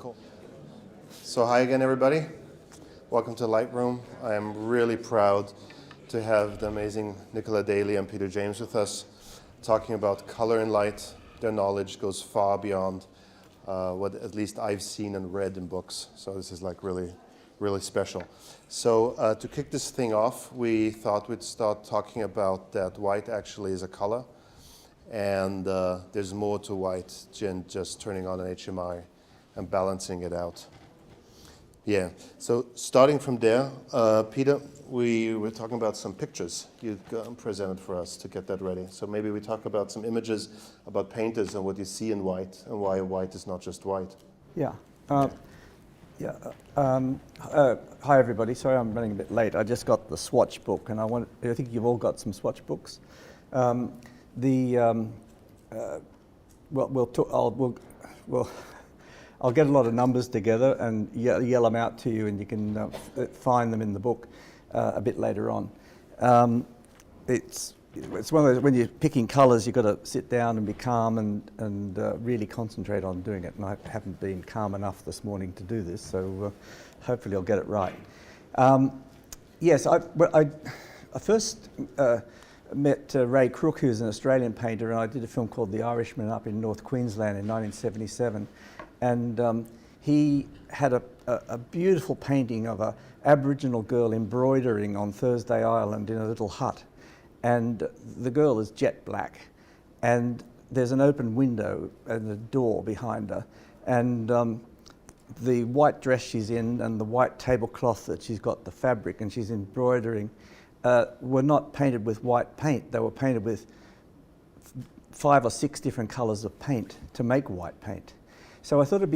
Cool. So hi again, everybody. Welcome to Lightroom. I am really proud to have the amazing Nicola Daley and Peter James with us, talking about color and light. Their knowledge goes far beyond what at least I've seen and read in books. So this is like really, really special. So to kick this thing off, we thought we'd start talking about that white actually is a color. And there's more to white than just turning on an HMI and balancing it out. Yeah, so starting from there, Peter, we were talking about some pictures you presented for us to get that ready. So maybe we talk about some images about painters and what you see in white and why white is not just white. Yeah. Hi everybody. Sorry I'm running a bit late. I just got the swatch book, and I think you've all got some swatch books. I'll get a lot of numbers together and yell them out to you, and you can find them in the book a bit later on. It's one of those, when you're picking colours, you've got to sit down and be calm and really concentrate on doing it. And I haven't been calm enough this morning to do this, so hopefully I'll get it right. Yes, I first met Ray Crook, who's an Australian painter, and I did a film called The Irishman up in North Queensland in 1977. And he had a beautiful painting of an Aboriginal girl embroidering on Thursday Island in a little hut. And the girl is jet black. And there's an open window and a door behind her. And the white dress she's in and the white tablecloth that she's got, the fabric, and she's embroidering, were not painted with white paint. They were painted with 5 or 6 different colours of paint to make white paint. So I thought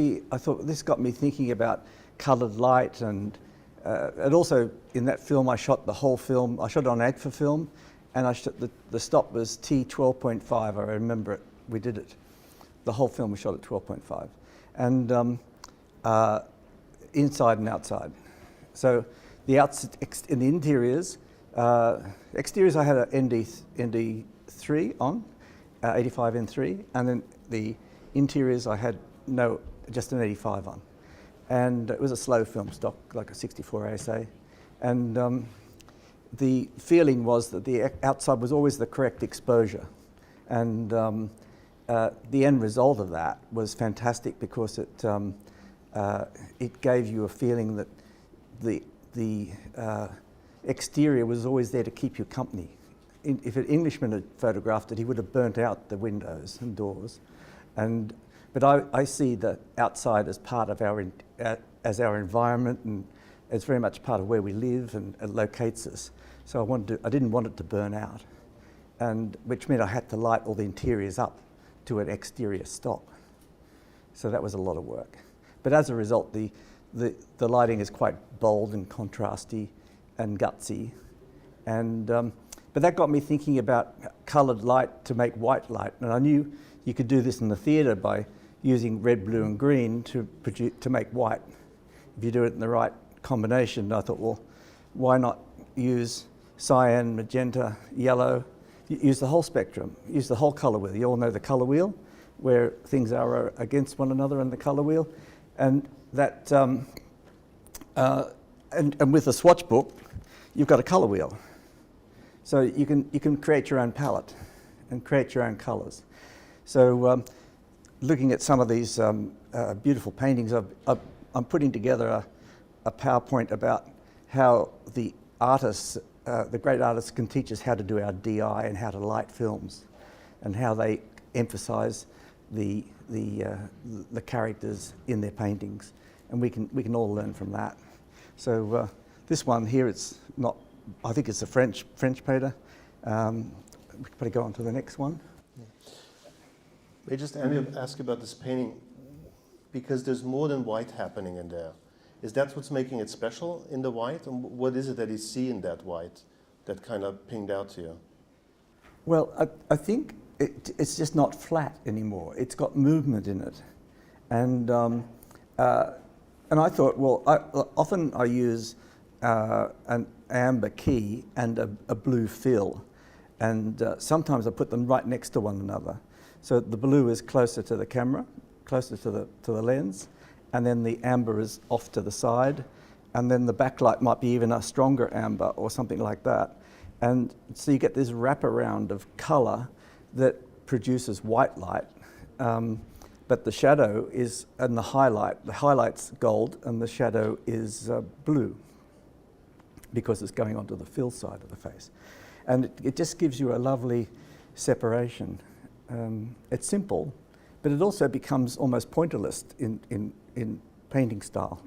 this got me thinking about coloured light, and also in that film I shot the whole film. I shot it on AGFA film, and I shot the stop was T12.5. I remember it. We did it. The whole film we shot at 12.5, and inside and outside. So the in the interiors, exteriors I had an ND3 on, 85 N3, and then the interiors I had just an 85 on. And it was a slow film stock, like a 64 ASA. And the feeling was that the outside was always the correct exposure. And the end result of that was fantastic, because it gave you a feeling that the exterior was always there to keep you company. If an Englishman had photographed it, he would have burnt out the windows and doors. But I see the outside as part of our environment, and it's very much part of where we live, and it locates us. So I didn't want it to burn out, and which meant I had to light all the interiors up to an exterior stock. So that was a lot of work. But as a result, the lighting is quite bold and contrasty and gutsy, and but that got me thinking about coloured light to make white light, and I knew you could do this in the theatre by using red, blue and green to make white. If you do it in the right combination, I thought, well, why not use cyan, magenta, yellow, use the whole spectrum, use the whole colour wheel. You all know the colour wheel, where things are against one another in the colour wheel. And that, and with the swatch book, you've got a colour wheel. So you can create your own palette and create your own colours. So looking at some of these beautiful paintings, I'm putting together a PowerPoint about how the artists, the great artists, can teach us how to do our DI and how to light films, and how they emphasise the characters in their paintings, and we can all learn from that. So this one here, it's not. I think it's a French painter. We could probably go on to the next one. May I just ask about this painting, because there's more than white happening in there. Is that what's making it special in the white? And what is it that you see in that white that kind of pinged out to you? Well, I think it's just not flat anymore. It's got movement in it. And I thought, well, often I use an amber key and a blue fill. And sometimes I put them right next to one another. So the blue is closer to the camera, closer to the lens, and then the amber is off to the side, and then the backlight might be even a stronger amber or something like that. And so you get this wraparound of colour that produces white light, but the shadow is, and the highlight's gold and the shadow is blue because it's going onto the fill side of the face. And it just gives you a lovely separation. It's simple, but it also becomes almost pointillist in painting style.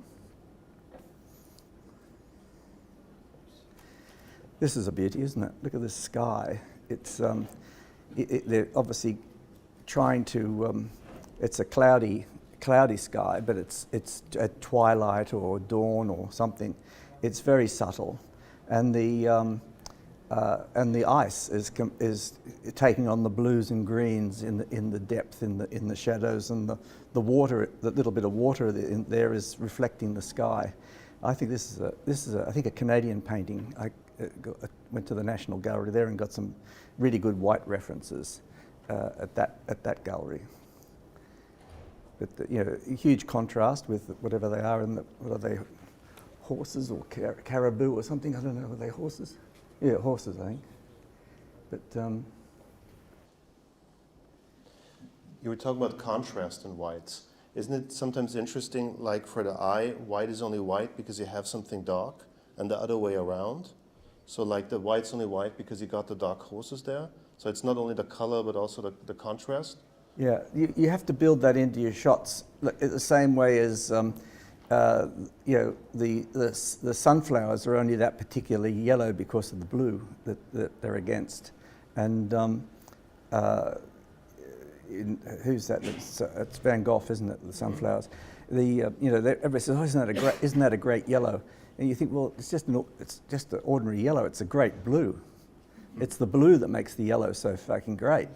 This is a beauty, isn't it? Look at this sky. It's they're obviously trying to. It's a cloudy sky, but it's at twilight or dawn or something. It's very subtle, and the ice is taking on the blues and greens in the depth in the shadows, and the water, the little bit of water in there is reflecting the sky. I think this is a Canadian painting. I went to the National Gallery there and got some really good white references at that gallery. But huge contrast with whatever they are, and what are they, horses or caribou or something? I don't know. Are they horses? Yeah, horses, I think. But you were talking about contrast in whites. Isn't it sometimes interesting, like for the eye, white is only white because you have something dark, and the other way around? So like the white's only white because you got the dark horses there. So it's not only the color, but also the contrast. Yeah, you have to build that into your shots the same way as the sunflowers are only that particularly yellow because of the blue that they're against. And who's that? It's Van Gogh, isn't it? The sunflowers. Everybody says, "Oh, isn't that a great yellow?" And you think, well, it's just an ordinary yellow. It's a great blue. It's the blue that makes the yellow so fucking great.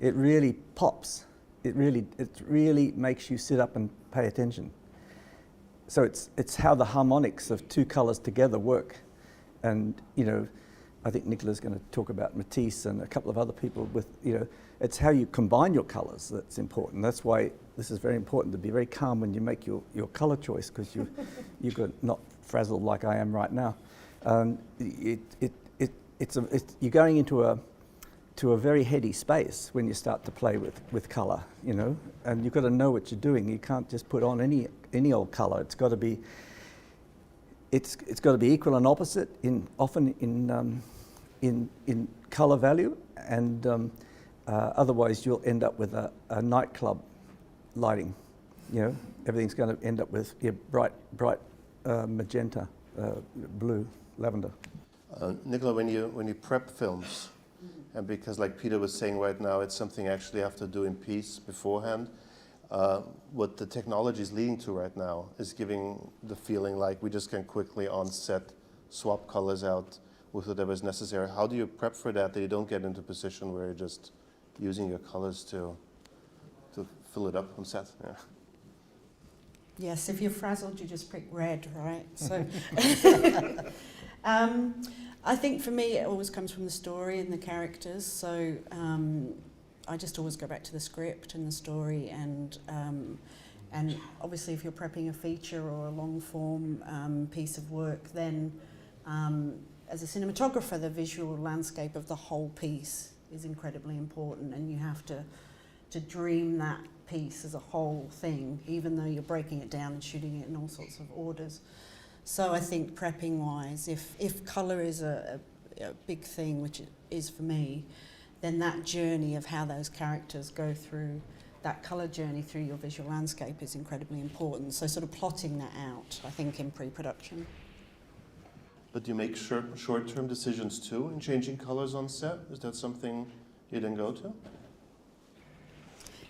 It really pops. It really makes you sit up and pay attention. So it's how the harmonics of two colours together work. And I think Nicola's going to talk about Matisse and a couple of other people with it's how you combine your colours that's important. That's why this is very important to be very calm when you make your colour choice, because you've got not frazzled like I am right now. You're going into a very heady space when you start to play with colour, and you've got to know what you're doing. You can't just put on any old colour. It's got to be equal and opposite often in colour value, and otherwise you'll end up with a nightclub lighting. Everything's going to end up with bright magenta, blue, lavender. Nicola, when you prep films, and because like Peter was saying right now, it's something actually you have to do in piece beforehand. What the technology is leading to right now is giving the feeling like we just can quickly on set swap colors out with whatever is necessary. How do you prep for that you don't get into a position where you're just using your colors to fill it up on set? Yeah. Yes, if you're frazzled, you just pick red, right? So, I think for me, it always comes from the story and the characters. So I just always go back to the script and the story, and obviously, if you're prepping a feature or a long form piece of work, then as a cinematographer, the visual landscape of the whole piece is incredibly important, and you have to dream that piece as a whole thing, even though you're breaking it down and shooting it in all sorts of orders. So I think prepping-wise, if colour is a big thing, which it is for me, then that journey of how those characters go through that colour journey through your visual landscape is incredibly important. So sort of plotting that out, I think, in pre-production. But do you make short-term decisions too in changing colours on set? Is that something you then go to?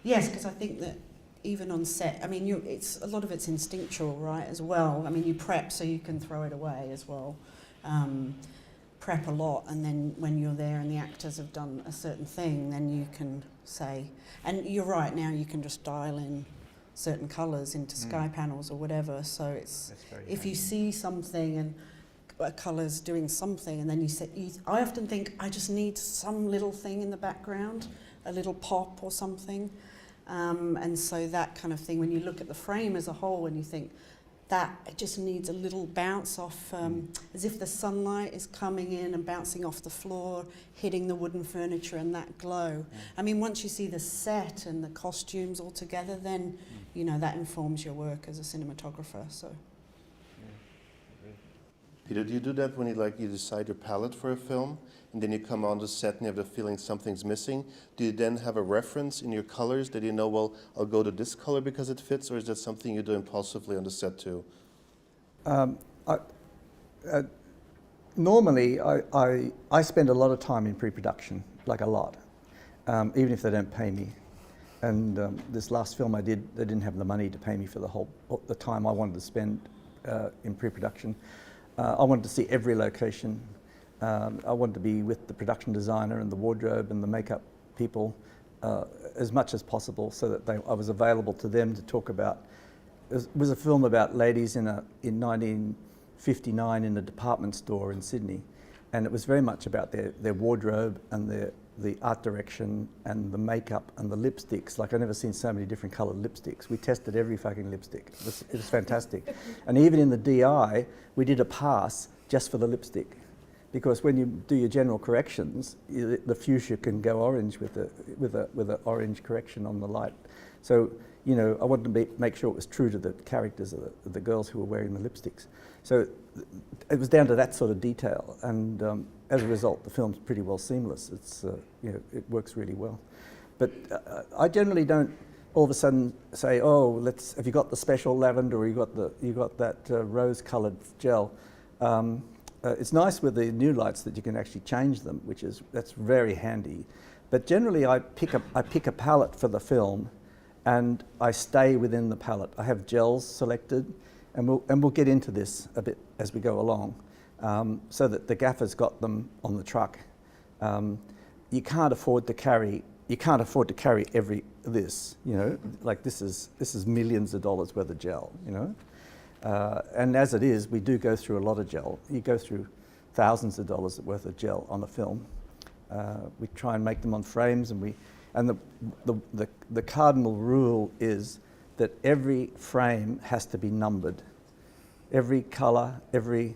Yes, because I think that even on set, I mean, a lot of it's instinctual, right, as well. I mean, you prep so you can throw it away as well. Prep a lot, and then when you're there and the actors have done a certain thing, then you can say, and you're right, now you can just dial in certain colours into sky panels or whatever. So it's, if you see something and a colour's doing something, and then I often think I just need some little thing in the background, a little pop or something. And so that kind of thing, when you look at the frame as a whole and you think that it just needs a little bounce off, as if the sunlight is coming in and bouncing off the floor, hitting the wooden furniture, and that glow. I mean, once you see the set and the costumes all together, then you know that informs your work as a cinematographer. So. Peter, do you do that when you decide your palette for a film, and then you come on the set and you have the feeling something's missing? Do you then have a reference in your colors that you know, well, I'll go to this color because it fits, or is that something you do impulsively on the set too? Normally, I spend a lot of time in pre-production, like a lot, even if they don't pay me. And this last film I did, they didn't have the money to pay me for the time I wanted to spend in pre-production. I wanted to see every location. I wanted to be with the production designer and the wardrobe and the makeup people as much as possible, so that I was available to them to talk about. It was a film about ladies in 1959 in a department store in Sydney, and it was very much about their wardrobe and the art direction and the makeup and the lipsticks. Like, I've never seen so many different coloured lipsticks. We tested every fucking lipstick. It was fantastic. And even in the DI, we did a pass just for the lipstick, because when you do your general corrections, the fuchsia can go orange with an orange correction on the light. So, you know, I wanted to make sure it was true to the characters of the girls who were wearing the lipsticks. So it was down to that sort of detail, and as a result, the film's pretty well seamless. It's you know, it works really well. But I generally don't all of a sudden say, oh, have you got the special lavender, or you got that rose-coloured gel. It's nice with the new lights that you can actually change them, that's very handy. But generally, I pick a palette for the film, and I stay within the palette. I have gels selected, and we'll get into this a bit as we go along, so that the gaffer's got them on the truck. You can't afford to carry this, you know, like this is millions of dollars worth of gel, you know. And as it is, we do go through a lot of gel. You go through thousands of dollars worth of gel on a film. We try and make them on frames, and the cardinal rule is that every frame has to be numbered. Every colour, every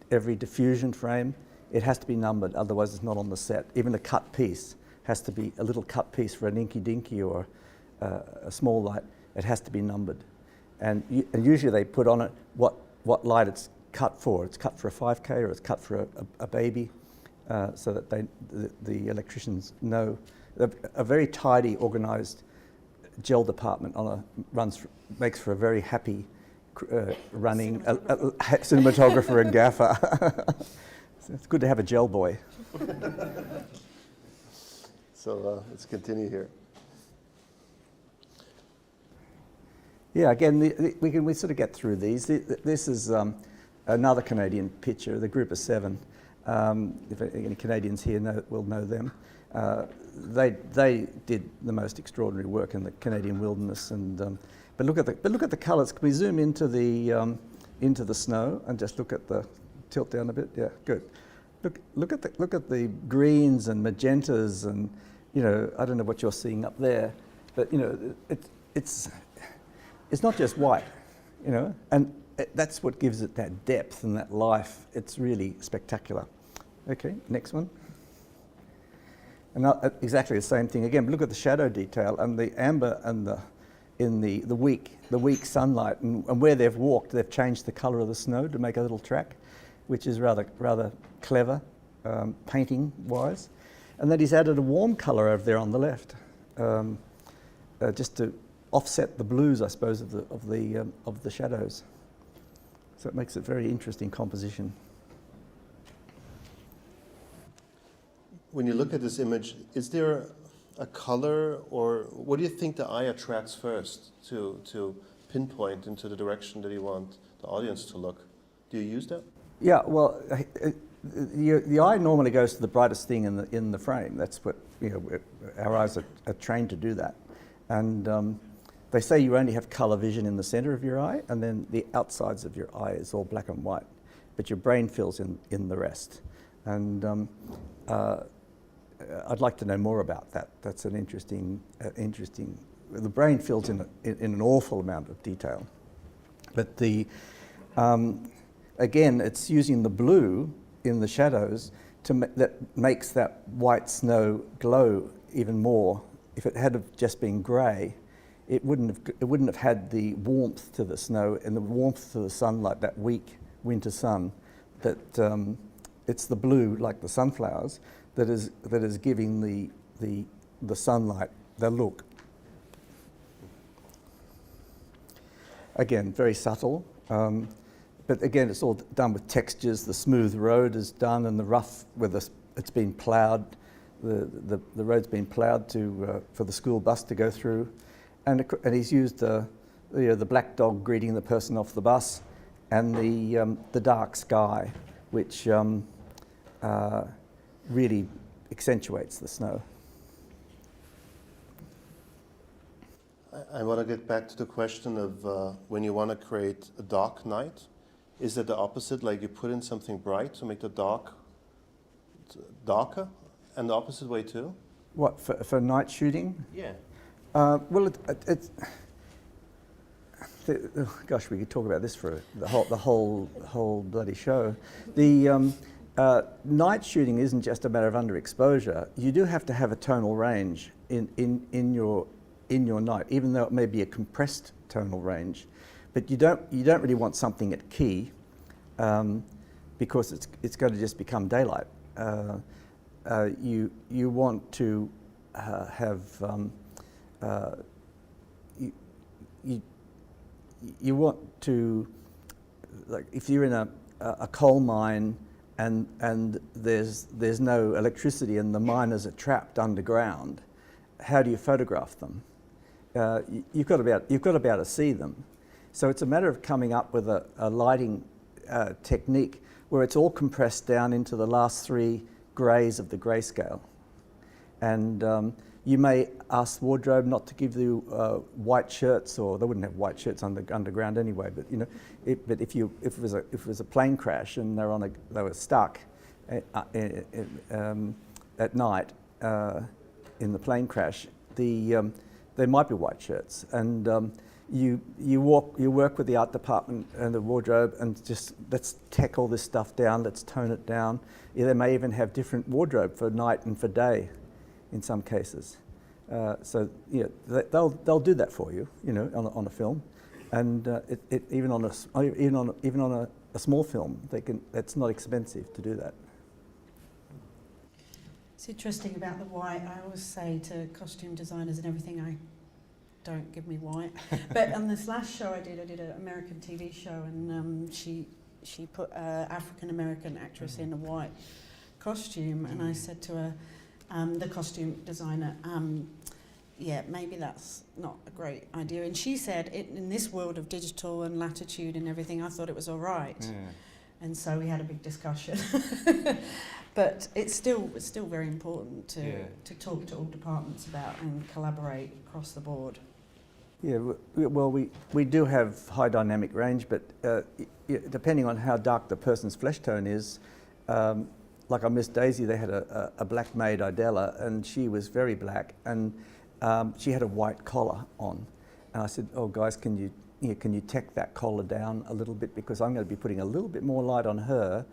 diffusion frame, it has to be numbered, otherwise it's not on the set. Even a cut piece has to be a little cut piece for an inky dinky or a small light. It has to be numbered. And usually they put on it what light it's cut for. It's cut for a 5K or it's cut for a baby, so that the electricians know. A very tidy, organised gel department makes for a very happy running cinematographer and gaffer. It's good to have a gel boy. So let's continue here. Yeah, again, we sort of get through these. This is another Canadian picture, the group of 7. If any Canadians here will know them. They did the most extraordinary work in the Canadian wilderness. And but look at the colours. Can we zoom into the snow and just look at the tilt down a bit? Yeah, good. Look at the greens and magentas, and you know, I don't know what you're seeing up there, but you know, it's not just white, you know, and that's what gives it that depth and that life. It's really spectacular. Okay, next one. And exactly the same thing again. But look at the shadow detail and the amber and the weak sunlight, and where they've walked, they've changed the colour of the snow to make a little track, which is rather clever, painting wise. And then he's added a warm colour over there on the left, just to offset the blues, I suppose, of the shadows. So it makes it very interesting composition. When you look at this image, is there a color, or what do you think the eye attracts first to pinpoint into the direction that you want the audience to look? Do you use that? Yeah, well, the eye normally goes to the brightest thing in the frame. That's what, you know, our eyes are trained to do that. And they say you only have colour vision in the centre of your eye, and then the outsides of your eye is all black and white, but your brain fills in the rest. And I'd like to know more about that. That's an interesting the brain fills in an awful amount of detail. But again, it's using the blue in the shadows that makes that white snow glow even more. If it had just been grey, it wouldn't have had the warmth to the snow and the warmth to the sunlight, that weak winter sun. That it's the blue, like the sunflowers, that is giving the sunlight the look. Again, very subtle. But again, it's all done with textures. The smooth road is done, and the rough, it's been ploughed. The road's been ploughed for the school bus to go through, and he's used the black dog greeting the person off the bus, and the dark sky, which really accentuates the snow. I want to get back to the question of when you want to create a dark night. Is it the opposite, like you put in something bright to make the dark darker, and the opposite way too? What, for night shooting? Yeah. Well, gosh, we could talk about this for the whole bloody show. The night shooting isn't just a matter of underexposure. You do have to have a tonal range in your night, even though it may be a compressed tonal range. But you don't really want something at key because it's going to just become daylight. You want to have you want to, like, if you're in a coal mine and there's no electricity and the miners are trapped underground, how do you photograph them? You've got to be able to see them. So it's a matter of coming up with a lighting technique where it's all compressed down into the last 3 greys of the grayscale. And you may ask wardrobe not to give you white shirts, or they wouldn't have white shirts underground anyway. But you know, but if it was a plane crash and they were stuck at night in the plane crash, there might be white shirts, and you work with the art department and the wardrobe, and just let's tack all this stuff down, let's tone it down. Yeah, they may even have different wardrobe for night and for day, in some cases. So you know, they'll do that for you, you know, on a film, and even on a small film, they can. That's not expensive to do that. It's interesting about the white. I always say to costume designers and everything, don't give me white. But on this last show I did an American TV show, and she put an African American actress in a white costume, and I said to her, the costume designer, yeah, maybe that's not a great idea. And she said, in this world of digital and latitude and everything, I thought it was all right. Yeah. And so we had a big discussion. But it's still very important to talk to all departments about and collaborate across the board. Yeah, well, we do have high dynamic range, but depending on how dark the person's flesh tone is, like on Miss Daisy, they had a black maid, Idella, and she was very black, and she had a white collar on. And I said, oh guys, can you tack that collar down a little bit, because I'm going to be putting a little bit more light on her,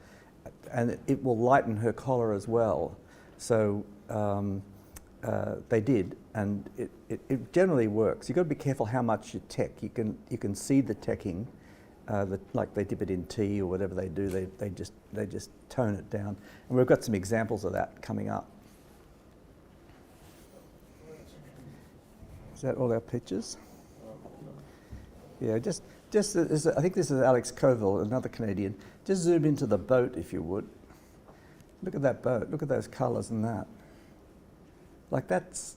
and it will lighten her collar as well. So they did, and it generally works. You've got to be careful how much you tack. You can see the tacking, like they dip it in tea or whatever they do. They just tone it down, and we've got some examples of that coming up. Is that all our pictures? Yeah, just I think this is Alex Coville, another Canadian. Just zoom into the boat, if you would. Look at that boat. Look at those colours and that. Like, must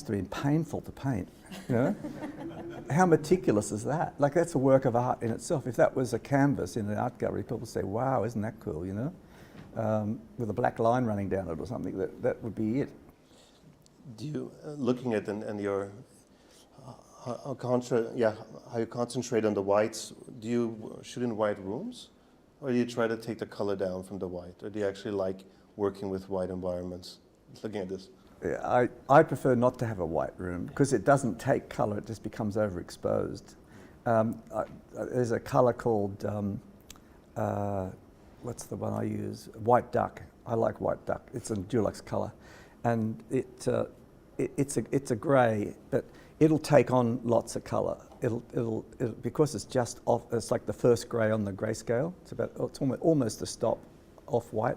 have been painful to paint, you know? How meticulous is that? Like, that's a work of art in itself. If that was a canvas in an art gallery, people would say, wow, isn't that cool, you know? With a black line running down it or something, that would be it. Do you, looking at and your how you concentrate on the whites, do you shoot in white rooms, or do you try to take the color down from the white, or do you actually like working with white environments? Looking at this. I prefer not to have a white room because it doesn't take colour, it just becomes overexposed. There's a colour called, what's the one I use? White duck. I like white duck. It's a Dulux colour. And it's a grey, but it'll take on lots of colour. It'll because it's just off. It's like the first grey on the grayscale. It's almost a stop off white.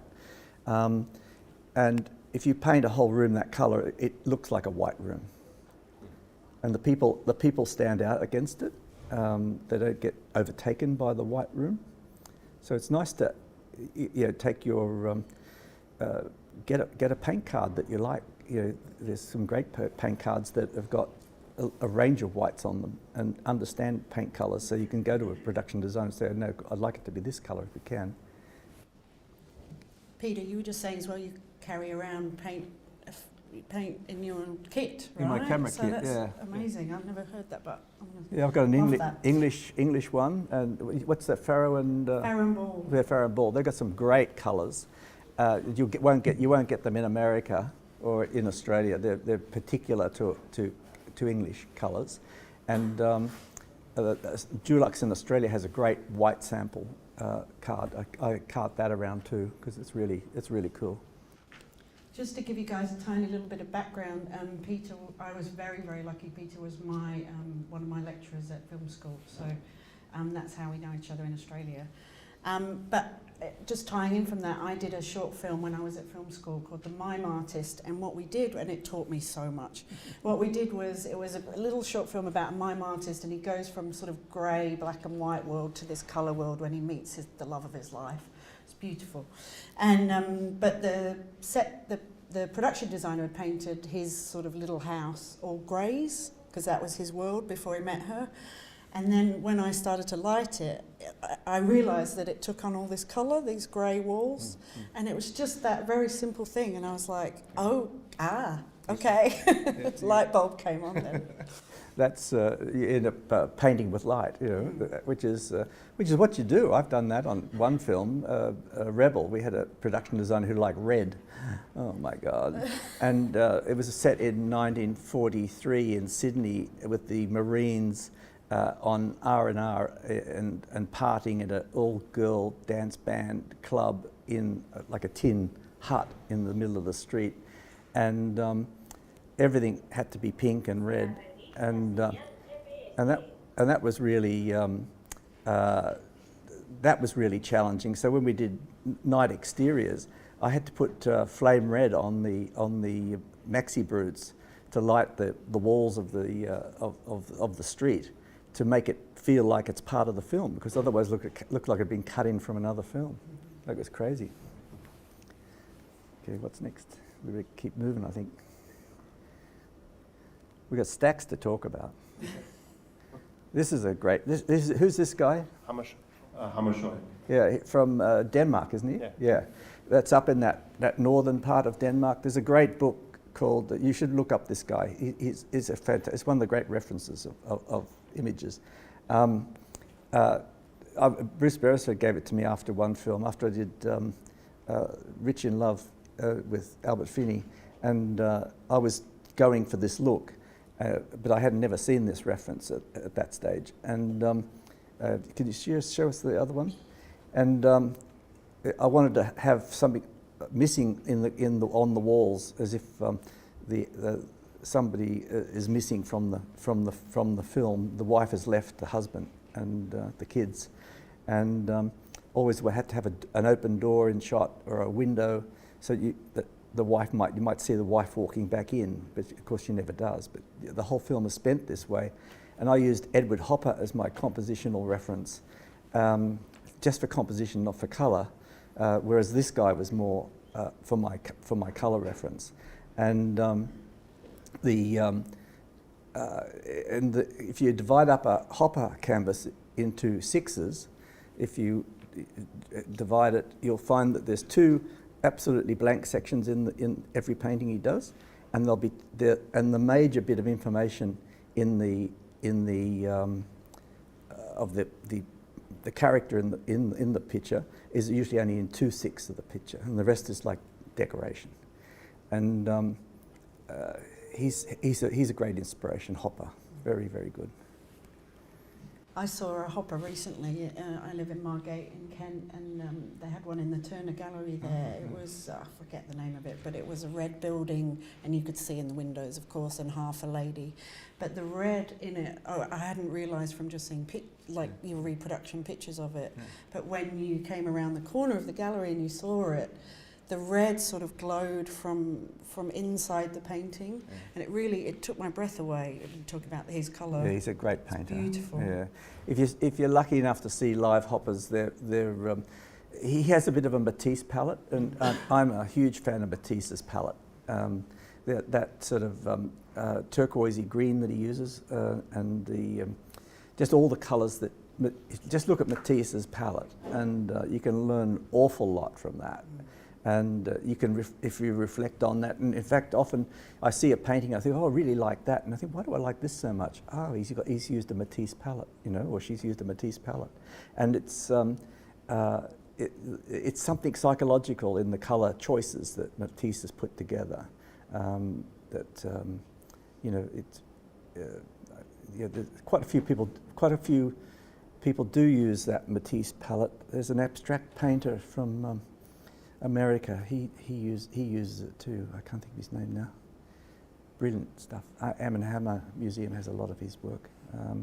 And if you paint a whole room that colour, it looks like a white room. And the people stand out against it. They don't get overtaken by the white room. So it's nice to, take your get a paint card that you like. There's some great paint cards that have got a range of whites on them and understand paint colours, so you can go to a production designer and say, no, I'd like it to be this colour if we can. Peter, you were just saying as well you carry around paint in your kit, right? In my camera so kit, that's yeah. amazing. I've never heard that, but I've got an that. English one, and what's that, Farrow and Ball. Yeah, Farrow and Ball. They've got some great colours. You won't get them in America or in Australia. They're particular to English colours, and Dulux in Australia has a great white sample card. I cart that around too because it's really cool. Just to give you guys a tiny little bit of background, Peter, I was very, very lucky. Peter was my one of my lecturers at film school, so that's how we know each other in Australia. But just tying in from that, I did a short film when I was at film school called The Mime Artist, and what we did, and it taught me so much, what we did was, it was a little short film about a mime artist, and he goes from sort of grey, black and white world to this colour world when he meets the love of his life. It's beautiful. And but the production designer had painted his sort of little house all greys, because that was his world before he met her. And then when I started to light it, I realised that it took on all this colour, these grey walls, and it was just that very simple thing. And I was like, okay. Light bulb came on then. That's you end up painting with light, which is what you do. I've done that on one film, Rebel. We had a production designer who liked red. Oh my God! And it was set in 1943 in Sydney with the Marines. On R&R and partying at an all-girl dance band club in like a tin hut in the middle of the street, and everything had to be pink and red, and that was really challenging. So when we did night exteriors, I had to put flame red on the maxi brutes to light the walls of the street, to make it feel like it's part of the film, because otherwise it looked like it'd been cut in from another film. That was crazy. Okay, what's next? We better keep moving, I think. We've got stacks to talk about. This is a great, who's this guy? Hammershoy. Yeah, from Denmark, isn't he? Yeah. That's up in that northern part of Denmark. There's a great book called, you should look up this guy. He's it's one of the great references of images. Bruce Beresford gave it to me after one film, after I did Rich in Love with Albert Finney, and I was going for this look, but I had never seen this reference at that stage. And can you show us the other one? And I wanted to have something missing on the walls, as if somebody is missing from the film. The wife has left the husband and the kids, and always we had to have an open door in shot or a window, so you might see the wife walking back in, but of course she never does. But the whole film is spent this way, and I used Edward Hopper as my compositional reference, just for composition, not for colour, whereas this guy was more for my colour reference, and. If you divide up a Hopper canvas into sixes, if you divide it, you'll find that there's two absolutely blank sections in every painting he does, and there'll be the major bit of information in the character in the picture is usually only in 2/6 of the picture, and the rest is like decoration. And he's a great inspiration, Hopper. Very, very good. I saw a hopper recently. I live in Margate in Kent, and they had one in the Turner Gallery there. It was, I forget the name of it, but it was a red building, and you could see in the windows, of course, and half a lady. But the red in it, I hadn't realised from just seeing your reproduction pictures of it. Yeah. But when you came around the corner of the gallery and you saw it, the red sort of glowed from inside the painting, and it took my breath away. You talk about his colour. Yeah, he's a great painter. It's beautiful. Yeah, if you're lucky enough to see live Hoppers, he has a bit of a Matisse palette, and I'm a huge fan of Matisse's palette. That sort of turquoisey green that he uses, and just all the colours that. Just look at Matisse's palette, and you can learn an awful lot from that. And you can, if you reflect on that, and in fact, often I see a painting, I think, oh, I really like that, and I think, why do I like this so much? Oh, he's used a Matisse palette, or she's used a Matisse palette, and it's something psychological in the colour choices that Matisse has put together. There's quite a few people do use that Matisse palette. There's an abstract painter from America. He uses it too. I can't think of his name now. Brilliant stuff. Am & Hammer Museum has a lot of his work. I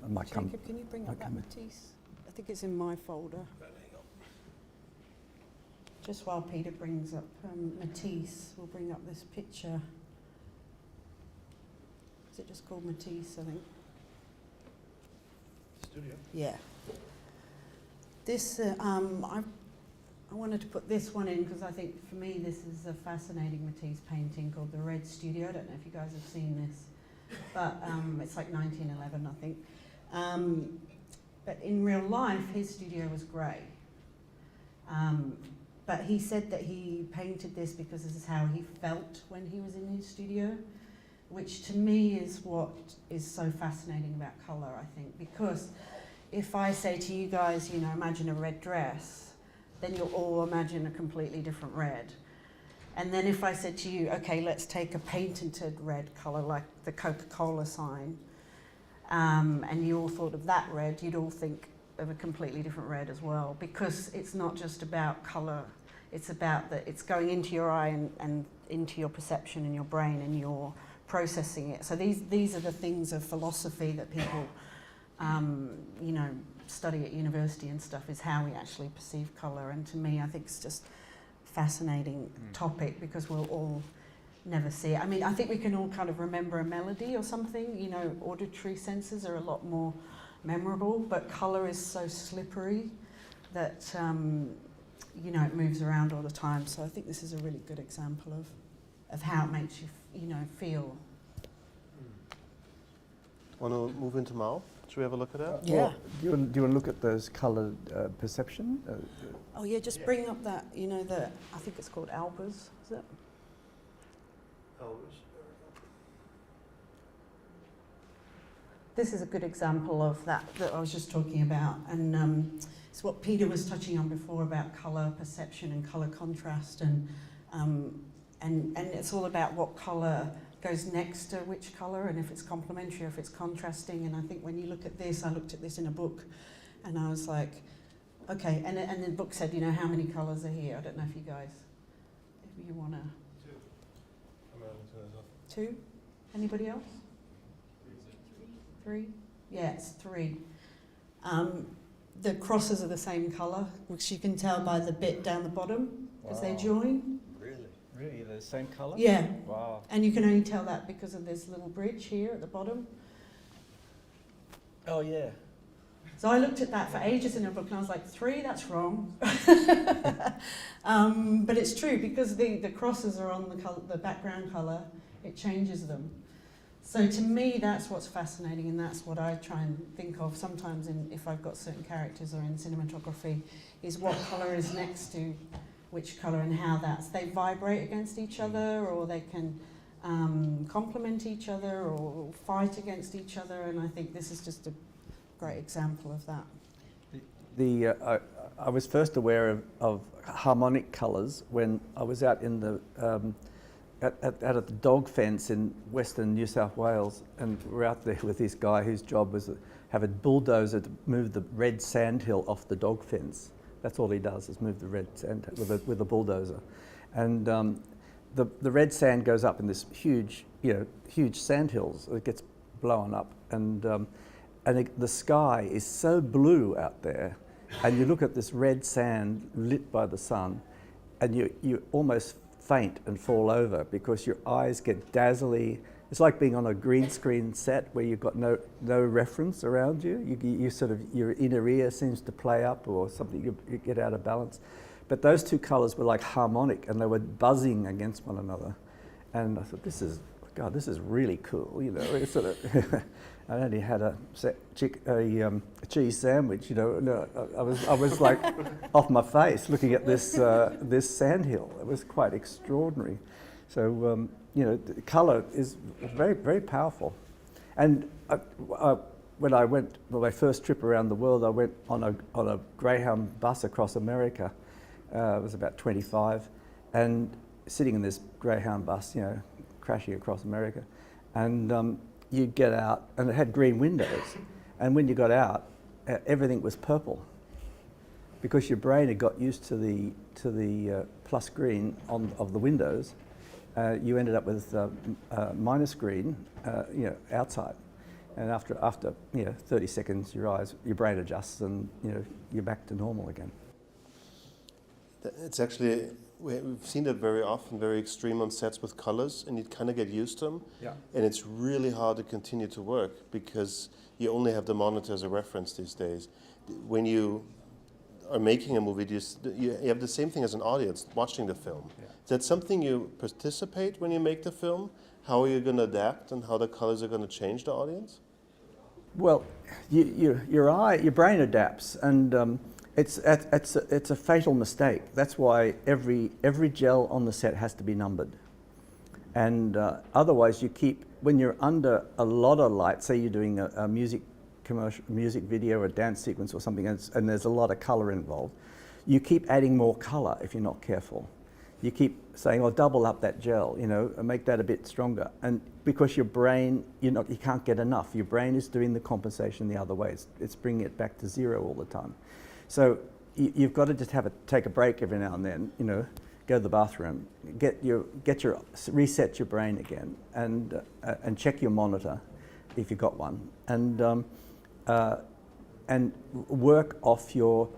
might come. Jakob, can you bring up that Matisse? I think it's in my folder. Just while Peter brings up Matisse, we'll bring up this picture. Is it just called Matisse, I think? Studio. Yeah. This, I wanted to put this one in because I think for me this is a fascinating Matisse painting called The Red Studio. I don't know if you guys have seen this, but it's like 1911, I think. But in real life, his studio was grey. But he said that he painted this because this is how he felt when he was in his studio, which to me is what is so fascinating about colour, I think. Because if I say to you guys, imagine a red dress, then you'll all imagine a completely different red. And then if I said to you, okay, let's take a patented red colour like the Coca-Cola sign, and you all thought of that red, you'd all think of a completely different red as well, because it's not just about colour, it's about that it's going into your eye and into your perception and your brain, and you're processing it. So these are the things of philosophy that people study at university and stuff, is how we actually perceive colour. And to me, I think it's just a fascinating topic, because we'll all never see it. I mean, I think we can all kind of remember a melody or something, auditory senses are a lot more memorable, but colour is so slippery that, it moves around all the time. So I think this is a really good example of how it makes you, feel. Want to move into Mao? Should we have a look at that? Yeah. Well, do you want to look at those colour perception? Oh yeah, just bring up that, I think it's called Albers, is it? This is a good example of that I was just talking about, and it's what Peter was touching on before about colour perception and colour contrast, and it's all about what colour goes next to which colour, and if it's complementary or if it's contrasting. And I think when you look at this, I looked at this in a book, and I was like, okay, and the book said, how many colours are here? I don't know if you guys, if you want to. Two? Anybody else? Three? Yeah, it's three. The crosses are the same colour, which you can tell by the bit down the bottom as they join. Really, they're the same colour? Yeah. Wow. And you can only tell that because of this little bridge here at the bottom. Oh yeah. So I looked at that for ages in a book, and I was like, three? That's wrong. But it's true, because the crosses are on the background colour, it changes them. So to me, that's what's fascinating, and that's what I try and think of sometimes if I've got certain characters or in cinematography, is what colour is next to which colour, and how they vibrate against each other, or they can complement each other or fight against each other. And I think this is just a great example of that. I was first aware of harmonic colours when I was out in at a dog fence in western New South Wales, and we're out there with this guy whose job was to have a bulldozer to move the red sandhill off the dog fence. That's all he does, is move the red sand with a bulldozer. And the red sand goes up in this huge sandhills. It gets blown up, and the sky is so blue out there, and you look at this red sand lit by the sun, and you almost faint and fall over because your eyes get dazzly. It's like being on a green screen set where you've got no reference around you. You sort of, your inner ear seems to play up or something, you get out of balance. But those two colours were like harmonic, and they were buzzing against one another. And I thought, this is really cool, you know. It's sort of I only had a cheese sandwich, you know. I was like off my face looking at this sandhill. It was quite extraordinary. So the colour is very, very powerful. And when I went on my first trip around the world, I went on a Greyhound bus across America. I was about 25, and sitting in this Greyhound bus, crashing across America, and you get out, and it had green windows, and when you got out, everything was purple, because your brain had got used to the plus green of the windows. You ended up with minus green, outside, and after 30 seconds, your brain adjusts, and you're back to normal again. It's actually, we've seen that very often, very extreme on sets with colors, and you kind of get used to them. Yeah. And it's really hard to continue to work because you only have the monitor as a reference these days. When you are making a movie, you have the same thing as an audience watching the film. Yeah. Is that something you participate when you make the film? How are you going to adapt, and how the colors are going to change the audience? Well, your brain adapts, and it's a fatal mistake. That's why every gel on the set has to be numbered, and otherwise when you're under a lot of light, say you're doing a music video or a dance sequence or something, and there's a lot of colour involved, you keep adding more colour if you're not careful. You keep saying, "Oh, double up that gel, and make that a bit stronger," and because your brain, you can't get enough. Your brain is doing the compensation the other way. It's bringing it back to zero all the time. So you've got to just take a break every now and then. Go to the bathroom, reset your brain again, and check your monitor if you've got one, and work off your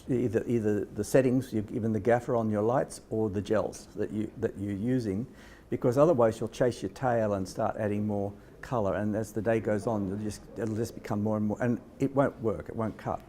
either the settings you've given the gaffer on your lights or the gels that you're using, because otherwise you'll chase your tail and start adding more colour, and as the day goes on, it'll just become more and more, and it won't work. It won't cut.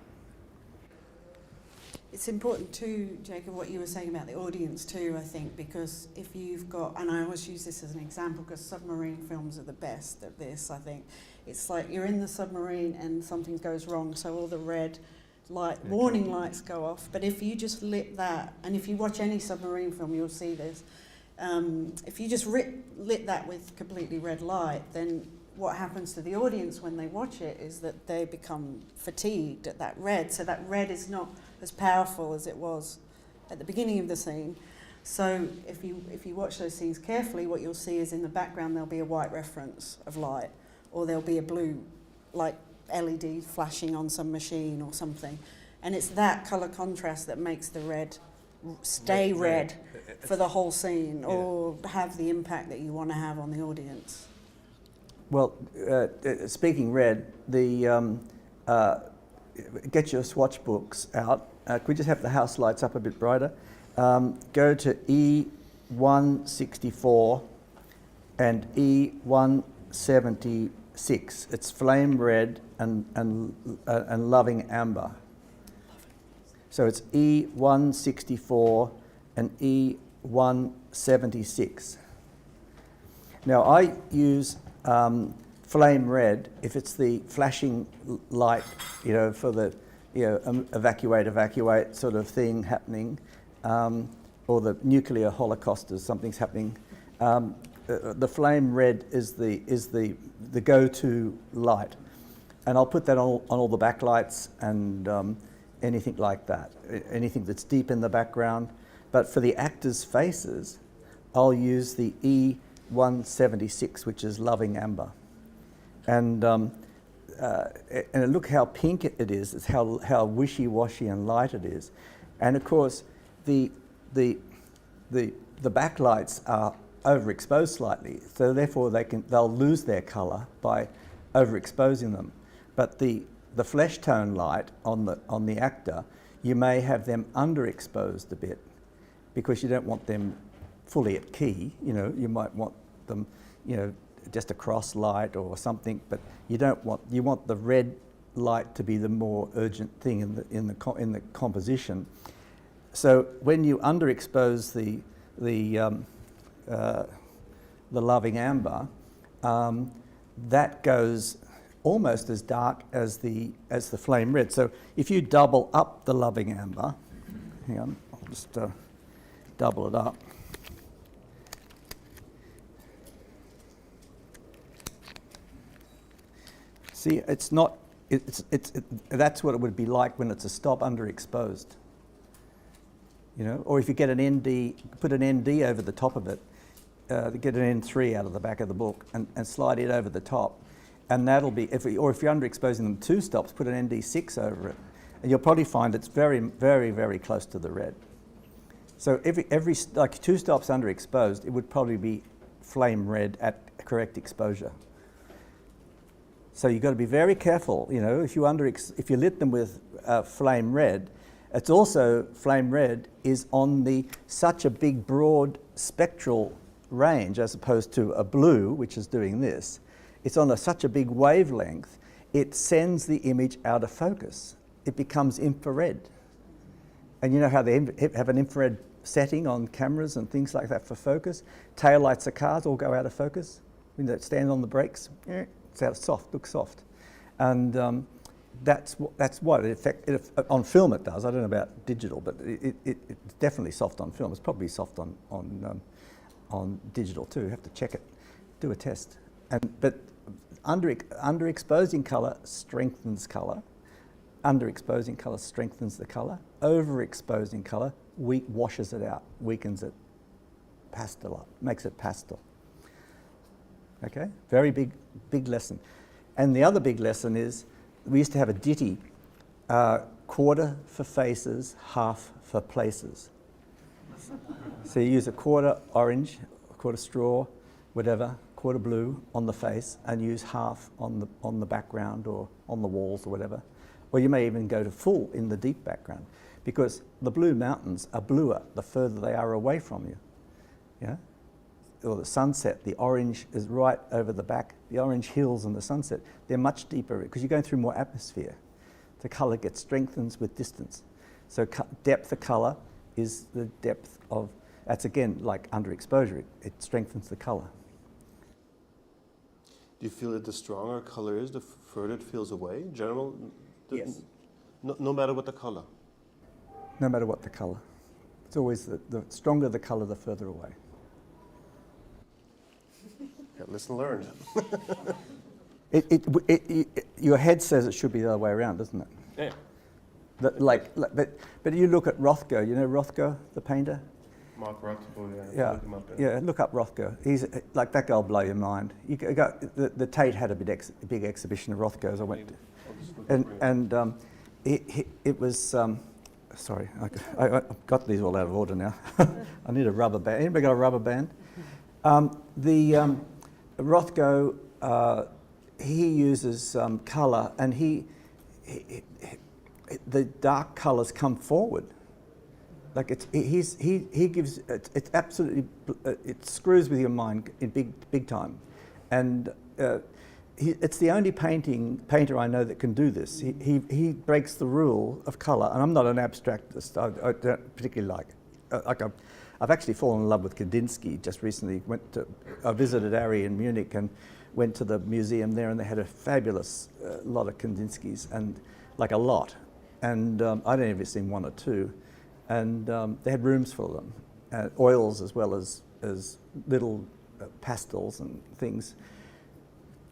It's important too, Jakob, what you were saying about the audience too, I think, because if you've got, and I always use this as an example because submarine films are the best at this, I think. It's like you're in the submarine and something goes wrong, so all the red warning lights go off. But if you just lit that, and if you watch any submarine film, you'll see this, if you just lit that with completely red light, then what happens to the audience when they watch it is that they become fatigued at that red. So that red is not as powerful as it was at the beginning of the scene. So if you watch those scenes carefully, what you'll see is in the background there'll be a white reference of light, or there'll be a blue, like LED flashing on some machine or something. And it's that colour contrast that makes the red stay red for the whole scene, or have the impact that you want to have on the audience. Well, speaking red, get your swatch books out. Could we just have the house lights up a bit brighter? Go to E164 and E176. It's flame red and loving amber. So it's E164 and E176. Now I use flame red if it's the flashing light, for the evacuate sort of thing happening, or the nuclear holocaust or something's happening. The flame red is the go-to light, and I'll put that on all the backlights and anything like that, anything that's deep in the background. But for the actors' faces, I'll use the E176, which is Loving Amber. And look how pink it is. It's how wishy-washy and light it is. And of course, the backlights are overexposed slightly, so therefore they'll lose their colour by overexposing them. But the flesh tone light on the actor, you may have them underexposed a bit because you don't want them fully at key. You know, you might want them, you know, just a cross light or something, but you want the red light to be the more urgent thing in the composition. So when you underexpose the Loving Amber, that goes almost as dark as the Flame Red. So if you double up the Loving Amber, hang on, I'll just double it up. See, it's not. That's what it would be like when it's a stop underexposed. You know, or if you get an ND, put an ND over the top of it, get an N3 out of the back of the book and slide it over the top, and that'll be. Or if you're underexposing them 2 stops, put an ND6 over it, and you'll probably find it's very, very, very close to the red. So every like 2 stops underexposed, it would probably be flame red at correct exposure. So you've got to be very careful, you know, if you lit them with flame red, it's also, flame red is on such a big broad spectral range as opposed to a blue, which is doing this. It's on such a big wavelength, it sends the image out of focus. It becomes infrared. And you know how they have an infrared setting on cameras and things like that for focus? Taillights of cars all go out of focus. When they stand on the brakes, it's out soft, looks soft. And that's what it on film it does. I don't know about digital, but it's definitely soft on film. It's probably soft on digital too. You have to check it, do a test. But underexposing colour strengthens colour. Underexposing colour strengthens the colour. Overexposing colour washes it out, weakens it, makes it pastel. Okay, very big lesson. And the other big lesson is, we used to have a ditty, quarter for faces, half for places. So you use a quarter orange, a quarter straw, whatever, quarter blue on the face, and use half on the background or on the walls or whatever. Or you may even go to full in the deep background, because the blue mountains are bluer the further they are away from you. Yeah? Or the sunset, the orange is right over the back. The orange hills and the sunset, they're much deeper because you're going through more atmosphere. The colour gets strengthens with distance. So depth of colour is the depth of, that's again like underexposure, it strengthens the colour. Do you feel that the stronger colour is, the further it feels away? In general? Yes. No matter what the colour? No matter what the colour. It's always the stronger the colour, the further away. Yeah, lesson learned. Your head says it should be the other way around, doesn't it? Yeah. But you look at Rothko. You know Rothko, the painter. Mark Rothko, yeah. Look him up, Yeah, look up Rothko. He's like that guy will blow your mind. You go, the Tate had a big exhibition of Rothko's. I went to, it was. Sorry, I've got these all out of order now. I need a rubber band. Anybody got a rubber band? Rothko, he uses colour, and the dark colours come forward. Like he gives it's absolutely it screws with your mind in big time, and it's the only painter I know that can do this. He breaks the rule of colour, and I'm not an abstractist. I don't particularly like I've actually fallen in love with Kandinsky just recently. I visited Ari in Munich and went to the museum there, and they had a fabulous lot of Kandinskys, and like a lot. And I'd only seen 1 or 2, and they had rooms full of them, oils as well as little pastels and things.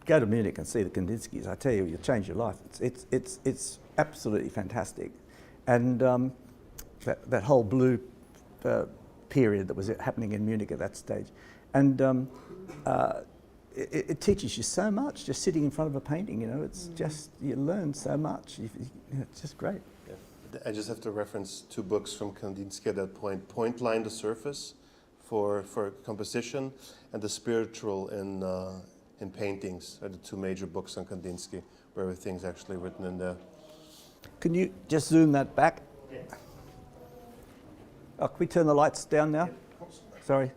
Go to Munich and see the Kandinskys. I tell you, you'll change your life. It's absolutely fantastic, and that whole blue period that was happening in Munich at that stage. And it teaches you so much just sitting in front of a painting, you know, it's just, you learn so much. It's just great. Yeah. I just have to reference 2 books from Kandinsky at that point. Point Line the Surface for composition, and The Spiritual in Paintings are the 2 major books on Kandinsky, where everything's actually written in there. Can you just zoom that back? Yeah. Oh, can we turn the lights down now? Yeah, Sorry.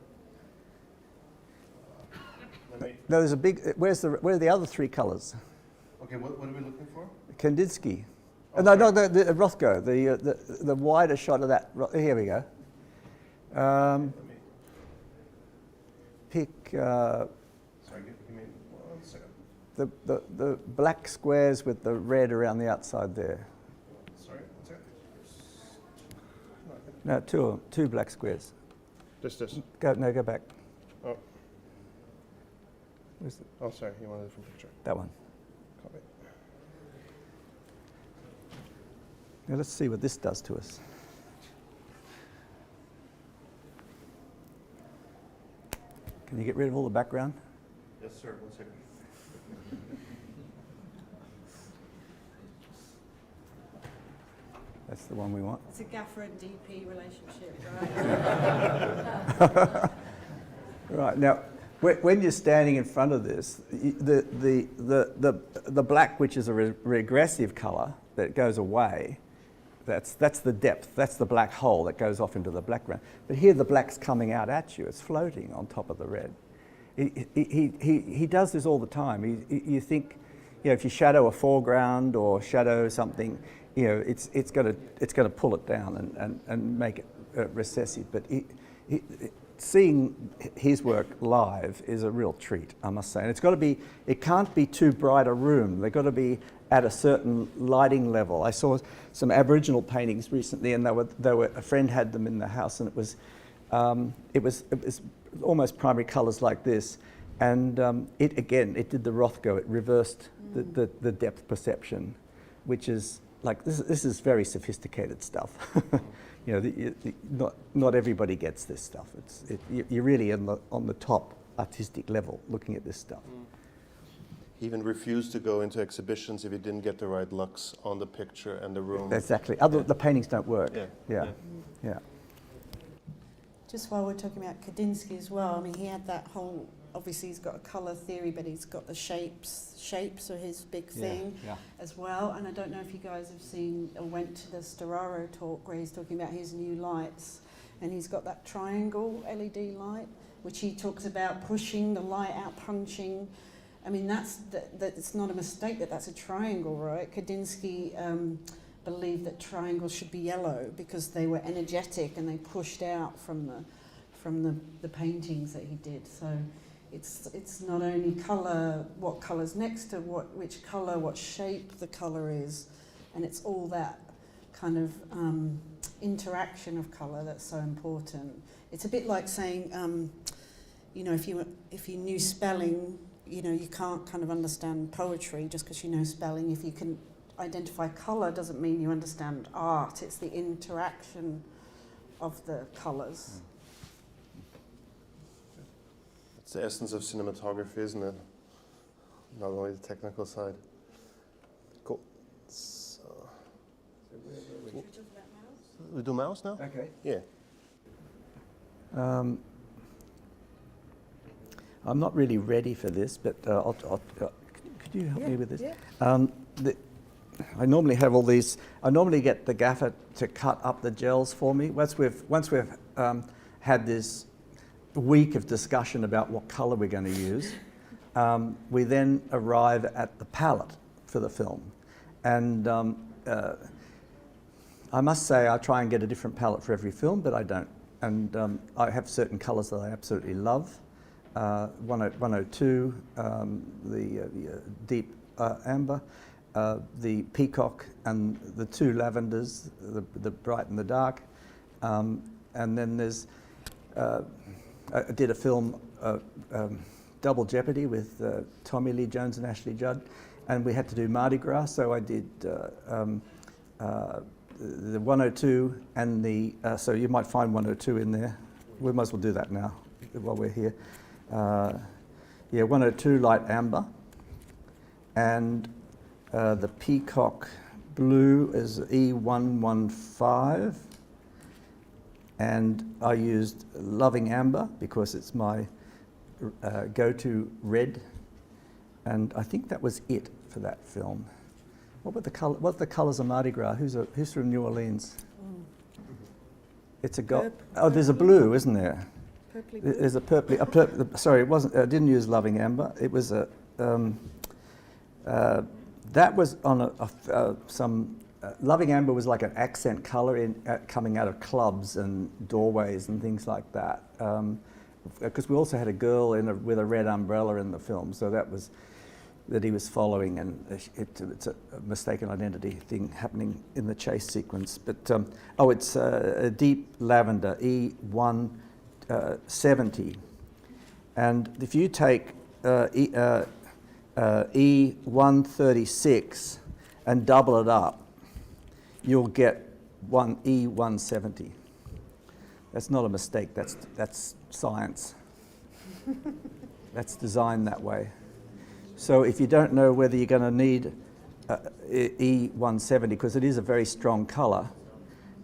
No, there's a big. Where are the other 3 colours? Okay, what are we looking for? Kandinsky. Oh, no, the Rothko. The wider shot of that. Here we go. Pick Sorry, give me 1 second. the black squares with the red around the outside there. Sorry, 1 second. No, two black squares. This. Go back. Oh. Where's the, Oh, sorry, you want a different picture. that one. Copy. Now let's see what this does to us. Can you get rid of all the background? Yes, sir. 1 second. That's the one we want. It's a gaffer and DP relationship, right? Right, now, when you're standing in front of this, the black, which is a regressive colour that goes away, that's the depth, that's the black hole that goes off into the background. But here the black's coming out at you, it's floating on top of the red. He does this all the time. You think, you know, if you shadow a foreground or shadow something, you know, it's going to pull it down and make it recessive. But seeing his work live is a real treat, I must say. And it can't be too bright a room. They've got to be at a certain lighting level. I saw some Aboriginal paintings recently, and a friend had them in the house, and it was almost primary colours like this. And it did the Rothko. It reversed the depth perception, which is like this is very sophisticated stuff. You know, not everybody gets this stuff. You're really on the top artistic level looking at this stuff. He even refused to go into exhibitions if he didn't get the right lux on the picture and the room. Exactly. The paintings don't work. Yeah. Just while we're talking about Kandinsky as well, I mean, he had that whole, obviously he's got a colour theory, but he's got the shapes are his big thing as well. And I don't know if you guys have seen or went to the Storaro talk where he's talking about his new lights, and he's got that triangle LED light, which he talks about pushing the light out, punching. I mean, it's not a mistake that that's a triangle, right? Kandinsky believed that triangles should be yellow because they were energetic and they pushed out from the paintings that he did. So it's not only colour, what colour's next to which colour, what shape the colour is, and it's all that kind of interaction of colour that's so important. It's a bit like saying, you know, if you knew spelling, you know, you can't kind of understand poetry just because you know spelling. If you can identify colour, doesn't mean you understand art. It's the interaction of the colours. It's the essence of cinematography, isn't it? Not only the technical side. Cool. So, we do mouse now? Okay. Yeah. I'm not really ready for this, but could you help me with this? Yeah. I normally have all these. I normally get the gaffer to cut up the gels for me. Once we've had this week of discussion about what colour we're going to use, we then arrive at the palette for the film. And I must say I try and get a different palette for every film, but I don't. And I have certain colours that I absolutely love. 102, the deep amber, the peacock, and the 2 lavenders, the bright and the dark. And then there's, I did a film, Double Jeopardy with Tommy Lee Jones and Ashley Judd, and we had to do Mardi Gras, so I did the 102 and the, so you might find 102 in there. we might as well do that now while we're here. Yeah, 102 light amber, and the peacock blue is E115, and I used loving amber because it's my go-to red, and I think that was it for that film. What were the color? What are the colours of Mardi Gras? Who's from New Orleans? It's a gold. Oh, there's a blue, isn't there? Purpley blue. There's a purple. Sorry, it wasn't. I didn't use loving amber. It was a. That was on some. Loving amber was like an accent colour coming out of clubs and doorways and things like that. Because we also had a girl with a red umbrella in the film, so that he was following, and it's a mistaken identity thing happening in the chase sequence. But it's a deep lavender, E170, and if you take E136 and double it up, you'll get E170. That's not a mistake. That's science. That's designed that way. So if you don't know whether you're going to need E170, because it is a very strong colour,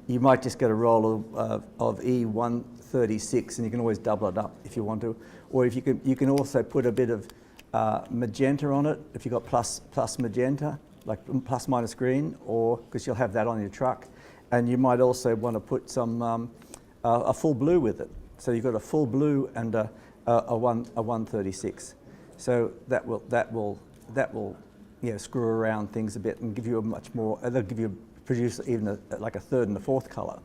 you might just get a roll of E136, and you can always double it up if you want to. Or if you can also put a bit of magenta on it, if you've got plus magenta, like plus minus green, or because you'll have that on your truck. And you might also want to put some a full blue with it. So you've got a full blue and a 136. So that will screw around things a bit and give you a much more. They'll produce even like a third and a fourth colour.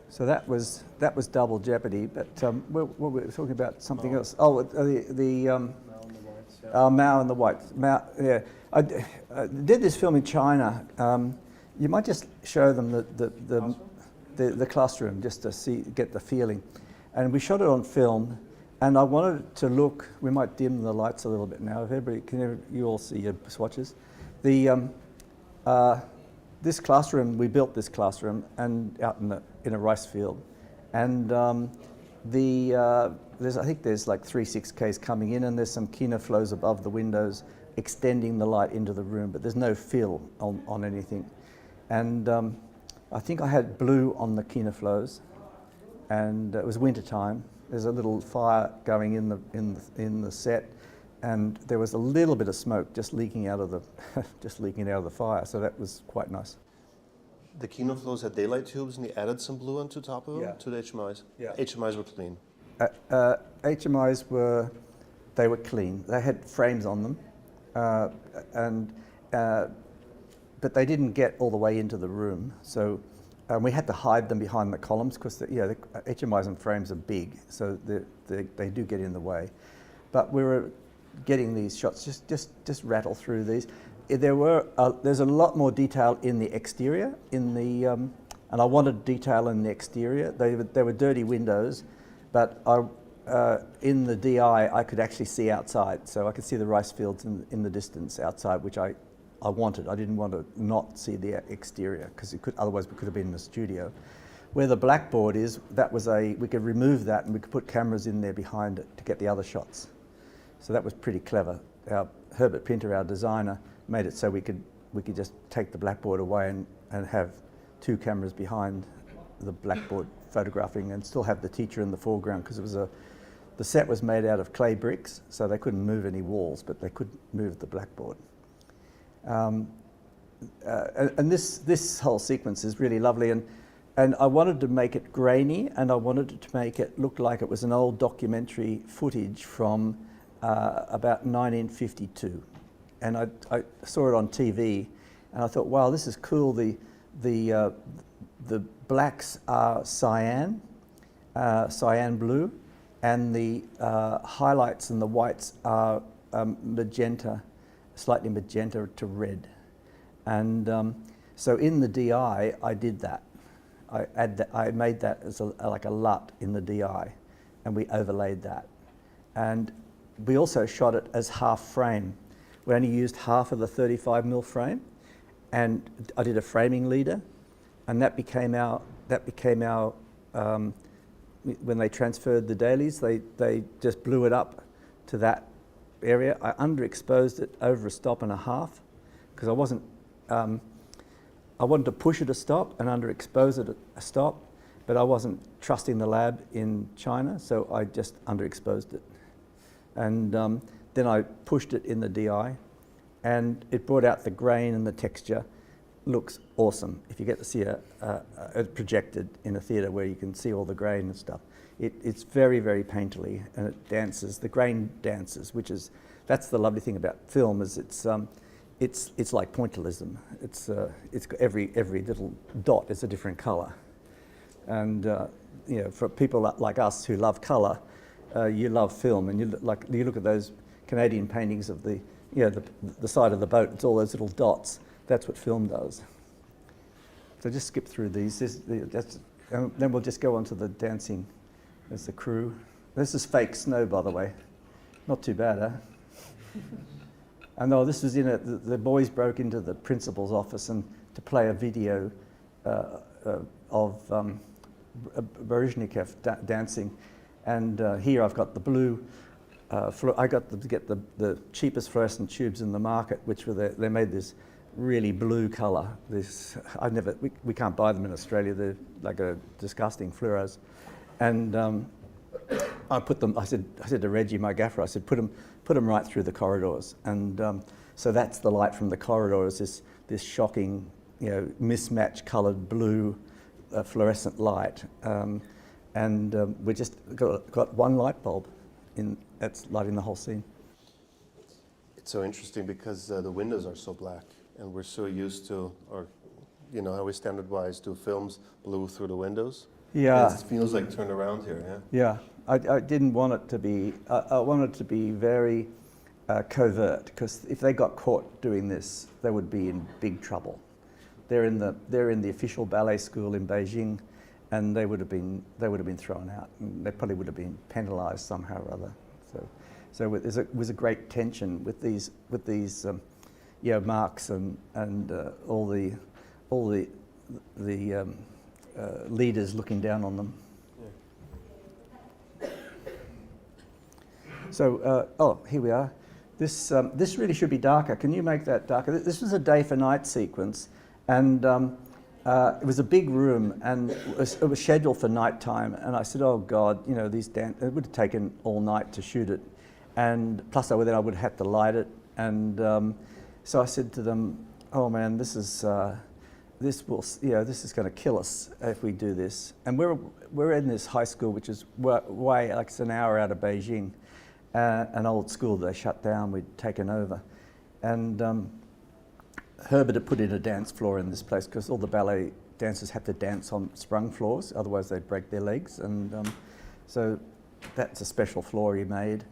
So that was double jeopardy. But we were talking about something else. Oh, the Mao and the Whites. Mao, yeah. I did this film in China. You might just show them the classroom just to get the feeling, and we shot it on film. And I wanted it to look. We might dim the lights a little bit now. If everybody you all see your swatches. This classroom, we built this classroom and out in a rice field, and I think there's like 3 6Ks coming in, and there's some kino flows above the windows extending the light into the room, but there's no fill on anything. And I think I had blue on the kino flows, and it was winter time. There's a little fire going in the set, and there was a little bit of smoke just leaking out of the fire. So that was quite nice. The kino flows had daylight tubes, and you added some blue onto top of them, Yeah. to the HMIs. Yeah. HMIs were clean. HMIs were clean. They had frames on them, but they didn't get all the way into the room. So. We had to hide them behind the columns because the HMIs and frames are big, so they do get in the way. But we were getting these shots, just rattle through these. There's a lot more detail in the exterior, and I wanted detail in the exterior. They were dirty windows, but in the DI I could actually see outside, so I could see the rice fields in the distance outside, which I wanted. I didn't want to not see the exterior because otherwise we could have been in the studio. Where the blackboard is, we could remove that and we could put cameras in there behind it to get the other shots. So that was pretty clever. Herbert Pinter, our designer, made it so we could just take the blackboard away and have 2 cameras behind the blackboard photographing and still have the teacher in the foreground, because the set was made out of clay bricks, so they couldn't move any walls, but they could move the blackboard. And this whole sequence is really lovely, and I wanted to make it grainy, and I wanted to make it look like it was an old documentary footage from about 1952. And I saw it on TV, and I thought, wow, this is cool. The blacks are cyan blue, and the highlights and the whites are magenta, slightly magenta to red. And so in the DI, I did that. I made that as like a LUT in the DI, and we overlaid that. And we also shot it as half frame. We only used half of the 35mm frame, and I did a framing leader, and that became our when they transferred the dailies, they just blew it up to that area. I underexposed it over a stop and a half because I wasn't. I wanted to push it a stop and underexpose it a stop, but I wasn't trusting the lab in China, so I just underexposed it. And then I pushed it in the DI, and it brought out the grain and the texture. Looks awesome. If you get to see it projected in a theatre where you can see all the grain and stuff, it's very, very painterly, and it dances. The grain dances, that's the lovely thing about film, is it's like pointillism. It's got every little dot is a different colour, and you know, for people like us who love colour, you love film, and you look at those Canadian paintings of the side of the boat. It's all those little dots. That's what film does. So just skip through these. And then we'll just go on to the dancing. There's the crew. This is fake snow, by the way. Not too bad, huh? And this was the boys broke into the principal's office and to play a video of Baryshnikov dancing. And here I've got the blue. I got to get the cheapest fluorescent tubes in the market, which were they made this really blue colour. We can't buy them in Australia. They're like a disgusting fluoros. And I put them. I said to Reggie, my gaffer, I said put them right through the corridors. And so that's the light from the corridors. This shocking, mismatched coloured blue fluorescent light. We just got one light bulb that's lighting the whole scene. It's so interesting because the windows are so black, and we're so used to, or how we standard-wise do films blue through the windows. Yeah. It feels like turned around here, yeah? Yeah. I didn't want it to be, I wanted it to be very covert, because if they got caught doing this, they would be in big trouble. They're in the official ballet school in Beijing, and they would have been thrown out, and they probably would have been penalised somehow or other. So it was a great tension with these marks and all the leaders looking down on them. Yeah. So here we are. This really should be darker. Can you make that darker? This was a day for night sequence, and it was a big room, and it was scheduled for night time. And I said, "Oh God, it would have taken all night to shoot it, and plus I would have had to light it." And so I said to them, "Oh man, this is going to kill us if we do this." And we're in this high school, which is way like it's an hour out of Beijing, an old school that they shut down. We'd taken over, and Herbert had put in a dance floor in this place because all the ballet dancers had to dance on sprung floors, otherwise they'd break their legs. And so that's a special floor he made.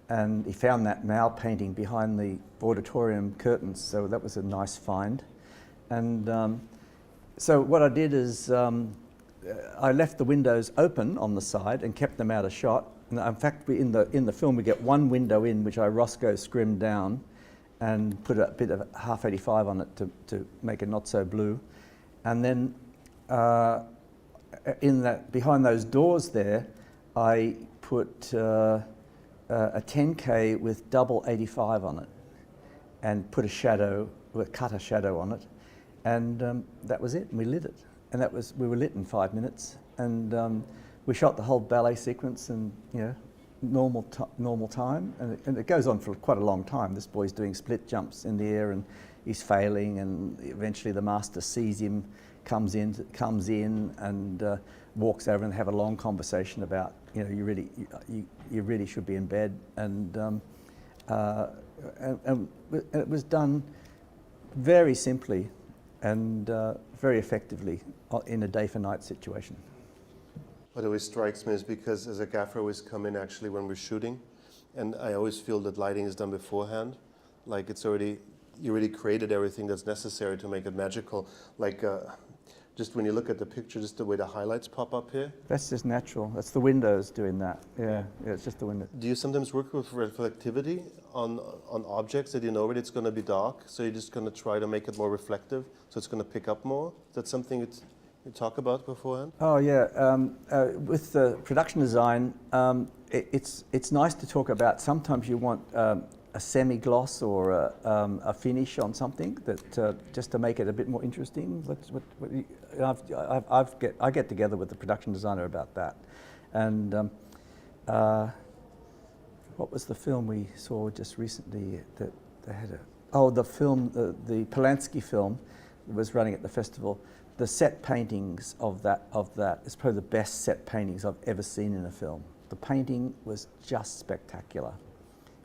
And he found that Mao painting behind the auditorium curtains, so that was a nice find. And so what I did is I left the windows open on the side and kept them out of shot. And in fact, in the film we get one window in, which I Roscoe scrimmed down and put a bit of half 85 on it to make it not so blue. And then behind those doors there, I put a 10K with double 85 on it, and put cut a shadow on it, and that was it. And we lit it, and we were lit in 5 minutes, and we shot the whole ballet sequence in normal time, and it goes on for quite a long time. This boy's doing split jumps in the air, and he's failing, and eventually the master sees him, comes in, and walks over and have a long conversation about you really should be in bed, and it was done very simply and very effectively in a day for night situation. What always strikes me is because as a gaffer I always come in actually when we're shooting, and I always feel that lighting is done beforehand, like you already created everything that's necessary to make it magical. Like just when you look at the picture, just the way the highlights pop up here. That's just natural. That's the windows doing that. Yeah, it's just the window. Do you sometimes work with reflectivity on objects that you know already it's going to be dark, so you're just going to try to make it more reflective, so it's going to pick up more? Is that something you talk about beforehand? Oh yeah, with the production design, it's nice to talk about. Sometimes you want a semi-gloss or a finish on something that just to make it a bit more interesting. I get together with the production designer about that, and what was the film we saw just recently that they had the film, the Polanski film that was running at the festival. The set paintings of that is probably the best set paintings I've ever seen in a film. The painting was just spectacular.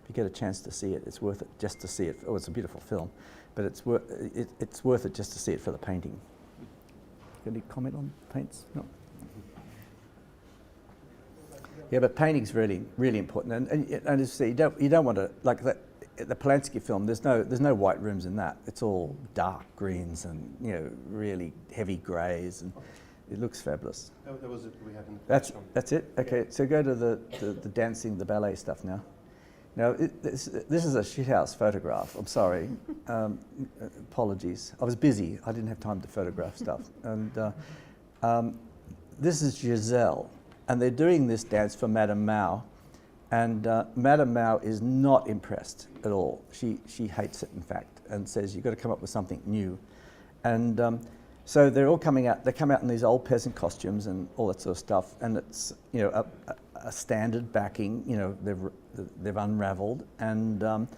If you get a chance to see it, it's worth it just to see it. Oh, it's a beautiful film, but it's worth it just to see it for the painting. Any comment on paints? No. Yeah, but painting's really, really important, and as you see, you don't want to like that. The Polanski film, there's no white rooms in that. It's all dark greens and really heavy greys, and it looks fabulous. That was it we had in the That's it. Okay, so go to the dancing, the ballet stuff now. Now this is a shithouse photograph. I'm sorry. Apologies. I was busy. I didn't have time to photograph stuff. And this is Giselle, and they're doing this dance for Madame Mao. And Madame Mao is not impressed at all. She hates it, in fact, and says you've got to come up with something new. And so they're all coming out. They come out in these old peasant costumes and all that sort of stuff. And it's a standard backing. They've unravelled. And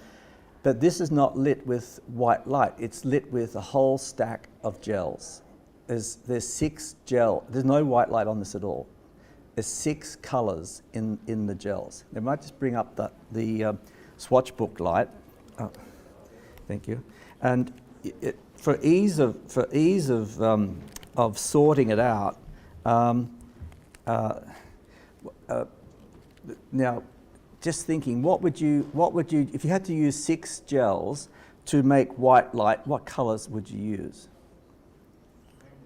but this is not lit with white light. It's lit with a whole stack of gels. There's 6 gel. There's no white light on this at all. There's 6 colours in the gels. They might just bring up the swatch book light. Oh, thank you. And for ease of sorting it out. Now, just thinking, what would you if you had to use 6 gels to make white light? What colours would you use?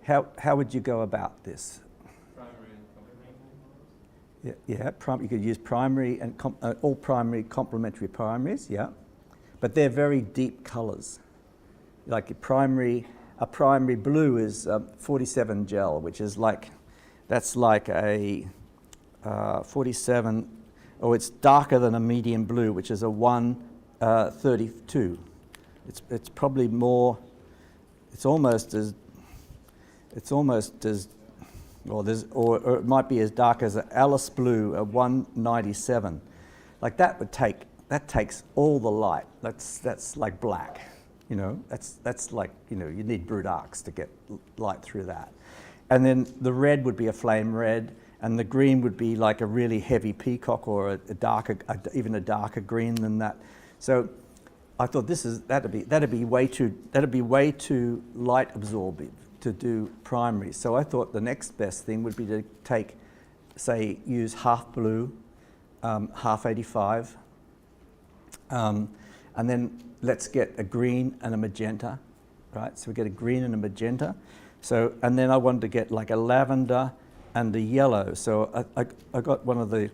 How would you go about this? Yeah, you could use primary and all primary complementary primaries, yeah, but they're very deep colours. Like a primary blue is 47 gel, which is that's like a 47, or it's darker than a medium blue, which is a 132. It's probably more. It's almost as. Or it might be as dark as an Alice blue, a 197. Like that takes all the light. That's like black, That's like you need brute arcs to get light through that. And then the red would be a flame red, and the green would be like a really heavy peacock or even a darker green than that. So I thought that'd be way too light absorbing to do primary. So I thought the next best thing would be to use half blue, half 85, and then let's get a green and a magenta, right? So we get a green and a magenta. So, and then I wanted to get like a lavender and a yellow. So I got one of the,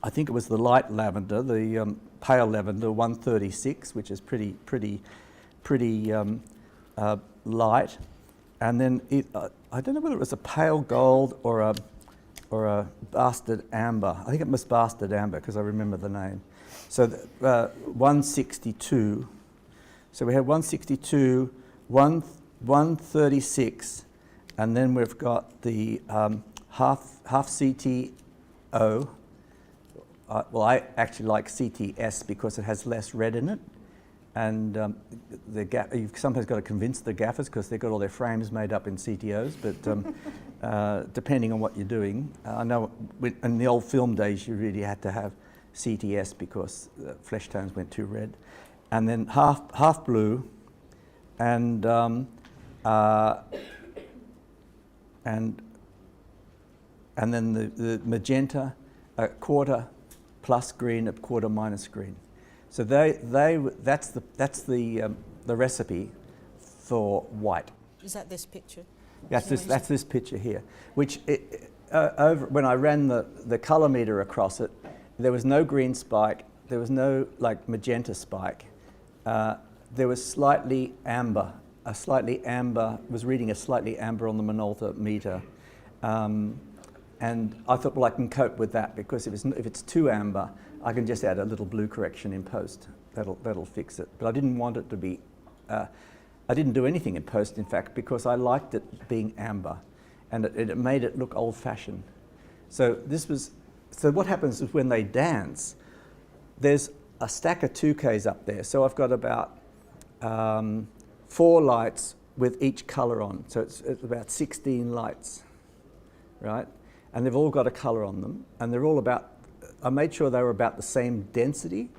I think it was the light lavender, the pale lavender 136, which is pretty light. And then I don't know whether it was a pale gold or a bastard amber. I think it was bastard amber because I remember the name. So 162. So we had 162, 136, and then we've got the half CTO. Well, I actually like CTS because it has less red in it. And you've sometimes got to convince the gaffers because they've got all their frames made up in CTOs, but depending on what you're doing. I know in the old film days you really had to have CTS because flesh tones went too red. And then half blue, and then the magenta, a quarter plus green, a quarter minus green. So that's the recipe for white. Is that this picture? That's this picture here, which when I ran the color meter across it, there was no green spike, there was no magenta spike, there was slightly amber a slightly amber, was reading a slightly amber on the Minolta meter. And I thought, well, I can cope with that, because if it's too amber, I can just add a little blue correction in post. That'll fix it. But I didn't want it to be, I didn't do anything in post, in fact, because I liked it being amber, and it made it look old-fashioned. So what happens is when they dance, there's a stack of 2Ks up there. So I've got about 4 lights with each colour on. So it's about 16 lights, right? And they've all got a colour on them, and they're all about, I made sure they were about the same density.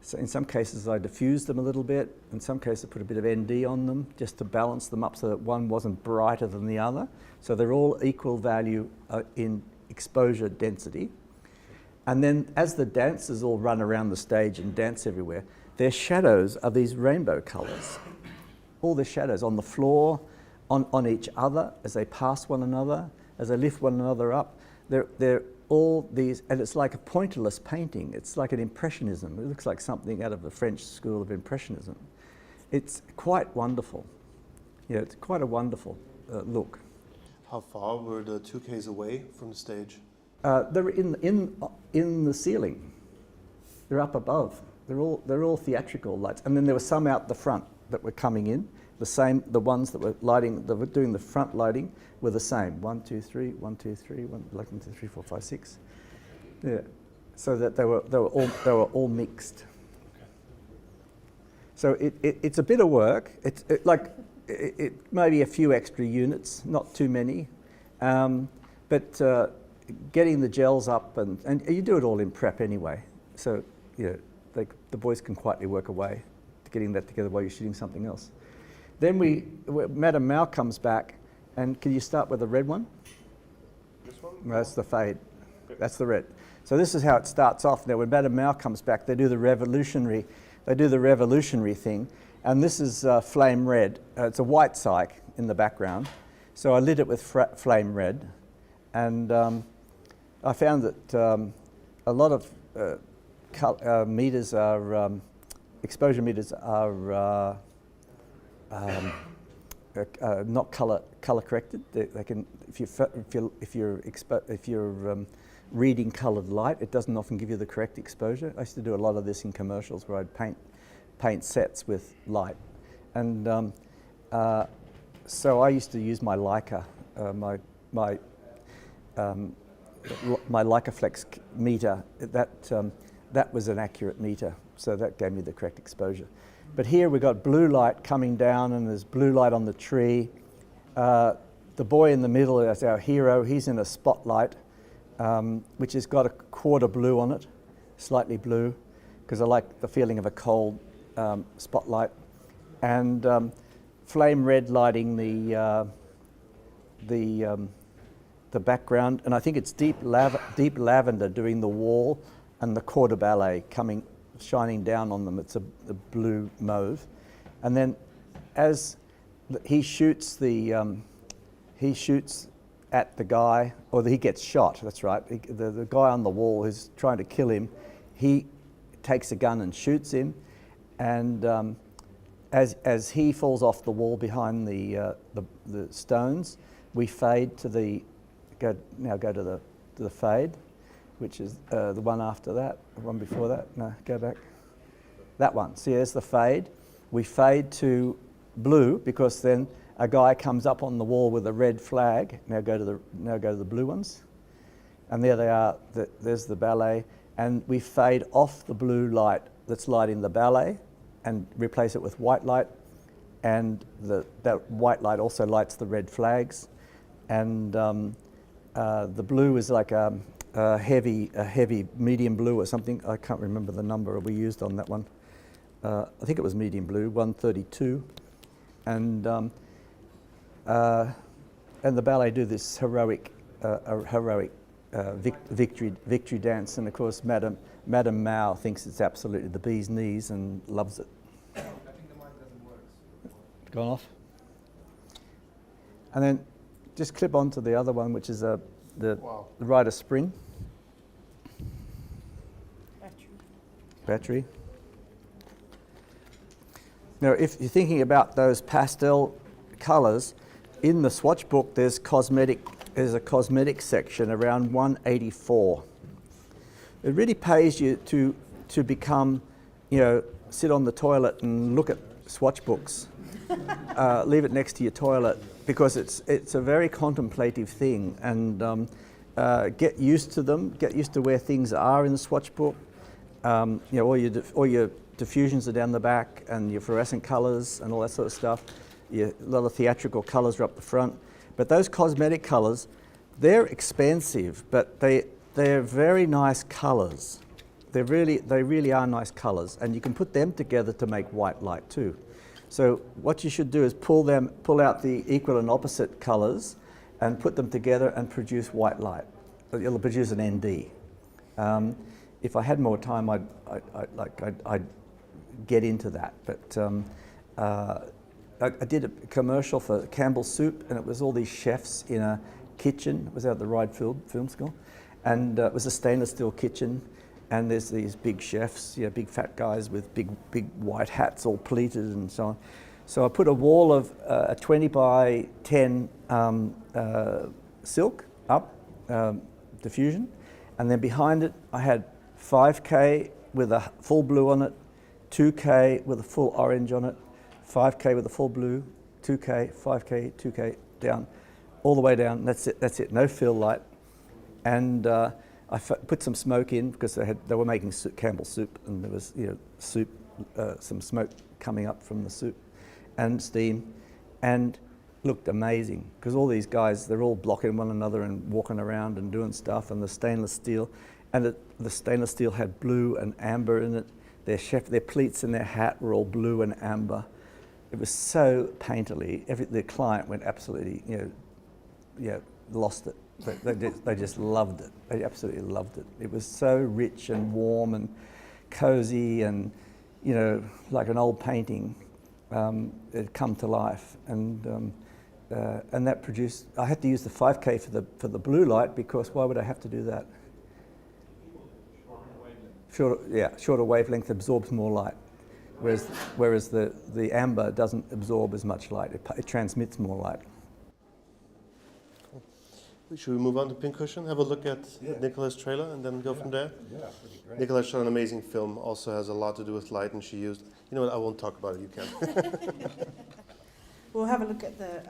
So in some cases I diffused them a little bit, in some cases I put a bit of ND on them just to balance them up so that one wasn't brighter than the other. So they're all equal value in exposure density. And then as the dancers all run around the stage and dance everywhere, their shadows are these rainbow colours. All the shadows on the floor, on each other, as they pass one another, as they lift one another up. They're all these, and it's like a pointillist painting. It's like an impressionism. It looks like something out of the French school of impressionism. It's quite wonderful. You know, it's quite a wonderful look. How far were the 2Ks away from the stage? They're in the ceiling. They're up above. They're all theatrical lights, and then there were some out the front that were coming in. The ones that were lighting, that were doing the front lighting, were the same. 1, 2, 3, 1, 2, 3, 1, 2, 3, 4, 5, 6. Yeah, so that they were all mixed. Okay. So it's a bit of work. It's maybe a few extra units, not too many, but getting the gels up, and you do it all in prep anyway. So you know, the boys can quietly work away to getting that together while you're shooting something else. Then Madame Mao comes back, and can you start with the red one? This one? No, that's the fade. Okay. That's the red. So this is how it starts off. Now when Madame Mao comes back, they do the revolutionary thing, and this is flame red. It's a white cyc in the background. So I lit it with flame red, and I found that a lot of meters are exposure meters are not color corrected. They can, if you're reading colored light, it doesn't often give you the correct exposure. I used to do a lot of this in commercials where I'd paint sets with light, and so I used to use my Leica, my Leicaflex meter. That was an accurate meter, so that gave me the correct exposure. But here we've got blue light coming down, and there's blue light on the tree. The boy in the middle is our hero. He's in a spotlight, which has got a quarter blue on it, slightly blue, because I like the feeling of a cold spotlight. And flame red lighting the background, and I think it's deep lavender doing the wall, and the quarter ballet shining down on them. It's a blue mauve, and then as he shoots at the guy, or he gets shot. That's right. The guy on the wall who's trying to kill him, he takes a gun and shoots him, and as he falls off the wall behind the stones, we fade to the go to the fade, which is the one after that, the one before that. No, go back. That one. See, there's the fade. We fade to blue because then a guy comes up on the wall with a red flag. Now go to the blue ones, and there they are. There's the ballet, and we fade off the blue light that's lighting the ballet, and replace it with white light, and that white light also lights the red flags, and the blue is like a heavy medium blue or something. I can't remember the number we used on that one. I think it was medium blue, 132, and the ballet do this heroic victory dance, and of course Madame Mao thinks it's absolutely the bee's knees and loves it. I think the mic doesn't work. Gone off. And then just clip onto the other one, which is the rider spring. Battery. Now, if you're thinking about those pastel colours, in the swatch book there's a cosmetic section around 184. It really pays you to become, sit on the toilet and look at swatch books. Leave it next to your toilet, because it's a very contemplative thing, and get used to them, get used to where things are in the swatch book. All your diffusions are down the back, and your fluorescent colours and all that sort of stuff. A lot of theatrical colours are up the front. But those cosmetic colours, they're expensive, but they're very nice colours. They really are nice colours, and you can put them together to make white light too. So what you should do is pull out the equal and opposite colours and put them together and produce white light. It'll produce an ND. If I had more time, I'd get into that. But I did a commercial for Campbell's Soup, and it was all these chefs in a kitchen. It was out at the Ryde Film School, and it was a stainless steel kitchen. And there's these big chefs, big fat guys with big white hats, all pleated and so on. So I put a wall of a 20 by 10 silk up, diffusion, and then behind it I had 5K with a full blue on it, 2K with a full orange on it, 5K with a full blue, 2K, 5K, 2K, down, all the way down. That's it. No fill light, and I put some smoke in, because they were making Campbell's soup, and there was soup, some smoke coming up from the soup, and steam, and looked amazing, because all these guys, they're all blocking one another and walking around and doing stuff, and the stainless steel, and the stainless steel had blue and amber in it. Their pleats and their hat were all blue and amber. It was so painterly. The client went absolutely, lost it. They just loved it. They absolutely loved it. It was so rich and warm and cozy, and like an old painting. It had come to life, and that produced. I had to use the 5K for the blue light, because why would I have to do that? Shorter wavelength absorbs more light, whereas the amber doesn't absorb as much light. It transmits more light. Should we move on to Pincushion? Have a look at Nicola's trailer and then go from there? Yeah, that'd be great. Nicola shot an amazing film, also has a lot to do with light, and she used... You know what, I won't talk about it, you can. We'll have a look at the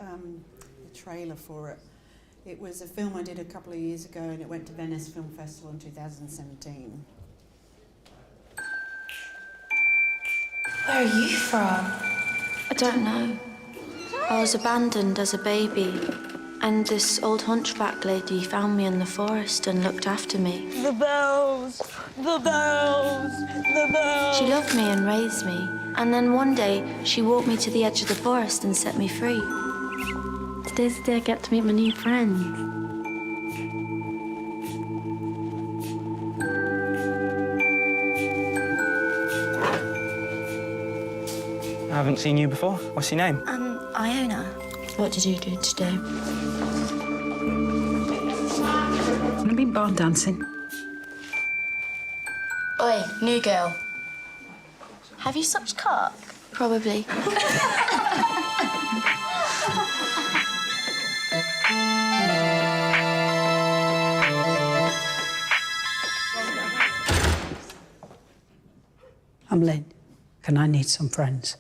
trailer for it. It was a film I did a couple of years ago, and it went to Venice Film Festival in 2017. Where are you from? I don't know. I was abandoned as a baby, and this old hunchback lady found me in the forest and looked after me. The bells, the bells, the bells. She loved me and raised me, and then one day she walked me to the edge of the forest and set me free. Today's the day I get to meet my new friends. I haven't seen you before. What's your name? Iona. What did you do today? I've been barn dancing. Oi, new girl. Have you sucked cock? Probably. I'm Lynn. Can I need some friends?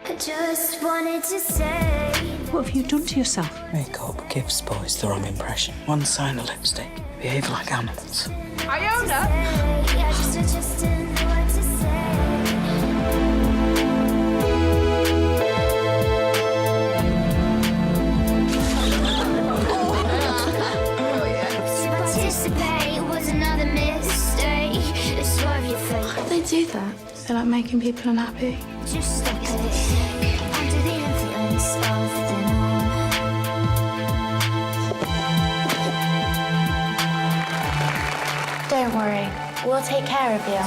I just wanted to say. What have you done to yourself? Makeup gives boys the wrong impression. One sign of lipstick, behave like animals. Iona! I just didn't know what to say. To participate was another mistake. Swerve your face. Why do they do that? They like making people unhappy. Just stop it. Under the influence of the norm. Don't worry, we'll take care of you.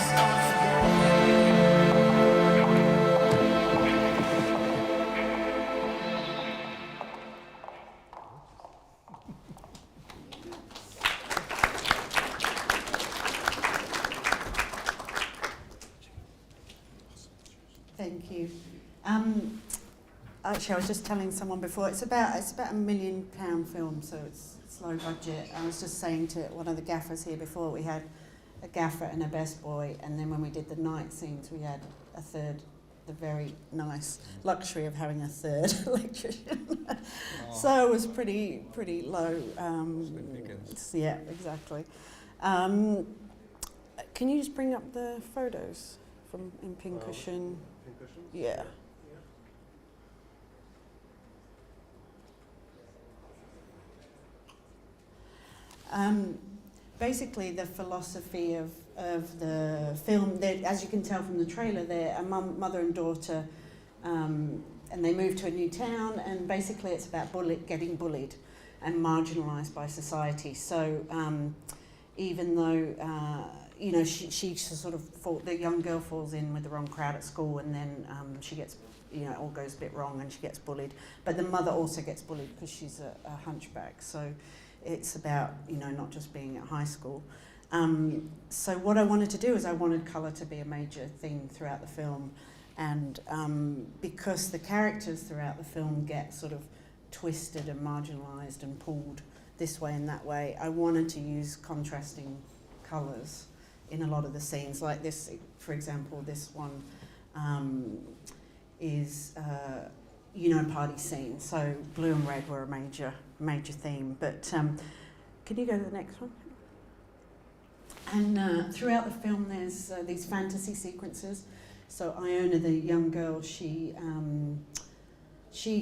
Thank you. Actually, I was just telling someone before, it's about £1 million film, so it's low budget. I was just saying to one of the gaffers here before, we had a gaffer and a best boy, and then when we did the night scenes, we had a third, the very nice luxury of having a third electrician. So it was pretty low. Yeah, exactly. Can you just bring up the photos from in Pincushion? Yeah. Basically, the philosophy of the film, as you can tell from the trailer, they're a mother and daughter, and they move to a new town, and basically it's about getting bullied and marginalised by society. So even though, you know, she sort of, the young girl falls in with the wrong crowd at school, and then she gets, you know, it all goes a bit wrong and she gets bullied. But the mother also gets bullied because she's a hunchback. So it's about, you know, not just being at high school. So what I wanted to do is I wanted colour to be a major theme throughout the film. And because the characters throughout the film get sort of twisted and marginalised and pulled this way and that way, I wanted to use contrasting colours in a lot of the scenes. Like this, for example, this one is, you know, party scene. So blue and red were a major theme. But can you go to the next one? And throughout the film, there's these fantasy sequences. So Iona, the young girl, she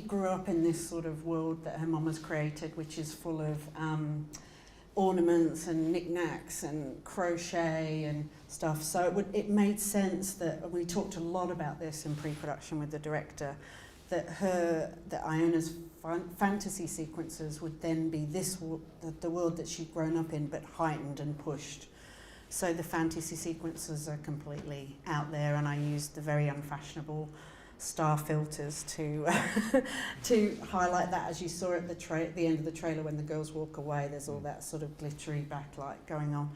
grew up in this sort of world that her mum has created, which is full of ornaments and knickknacks and crochet and stuff. So it made sense that we talked a lot about this in pre-production with the director, that Iona's fantasy sequences would then be the world that she'd grown up in, but heightened and pushed. So the fantasy sequences are completely out there, and I used the very unfashionable star filters to to highlight that. As you saw at the end of the trailer, when the girls walk away, there's all that sort of glittery backlight going on.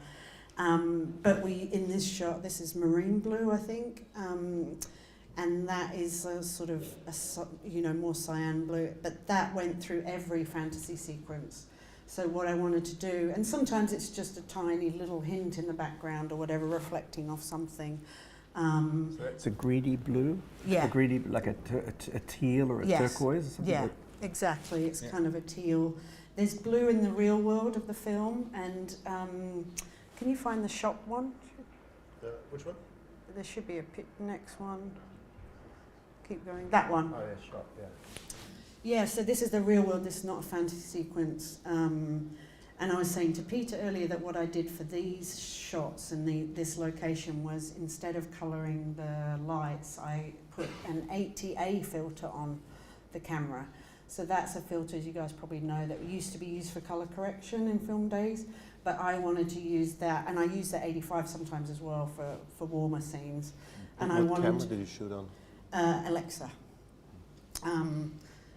But in this shot, this is marine blue, I think. And that is a sort of, you know, more cyan blue, but that went through every fantasy sequence. So what I wanted to do, and sometimes it's just a tiny little hint in the background or whatever, reflecting off something. So it's a greedy blue? Yeah. A greedy, like a teal or a turquoise or something? Yeah, exactly. It's kind of a teal. There's blue in the real world of the film, and can you find the shop one? Which one? There should be a next one. Keep going. That one. Oh yeah, shop, yeah. Yeah, so this is the real world, this is not a fantasy sequence. And I was saying to Peter earlier that what I did for these shots and this location was, instead of colouring the lights, I put an 80A filter on the camera. So that's a filter, as you guys probably know, that used to be used for colour correction in film days. But I wanted to use that, and I use the 85 sometimes as well for warmer scenes. And what camera did you shoot on? Alexa.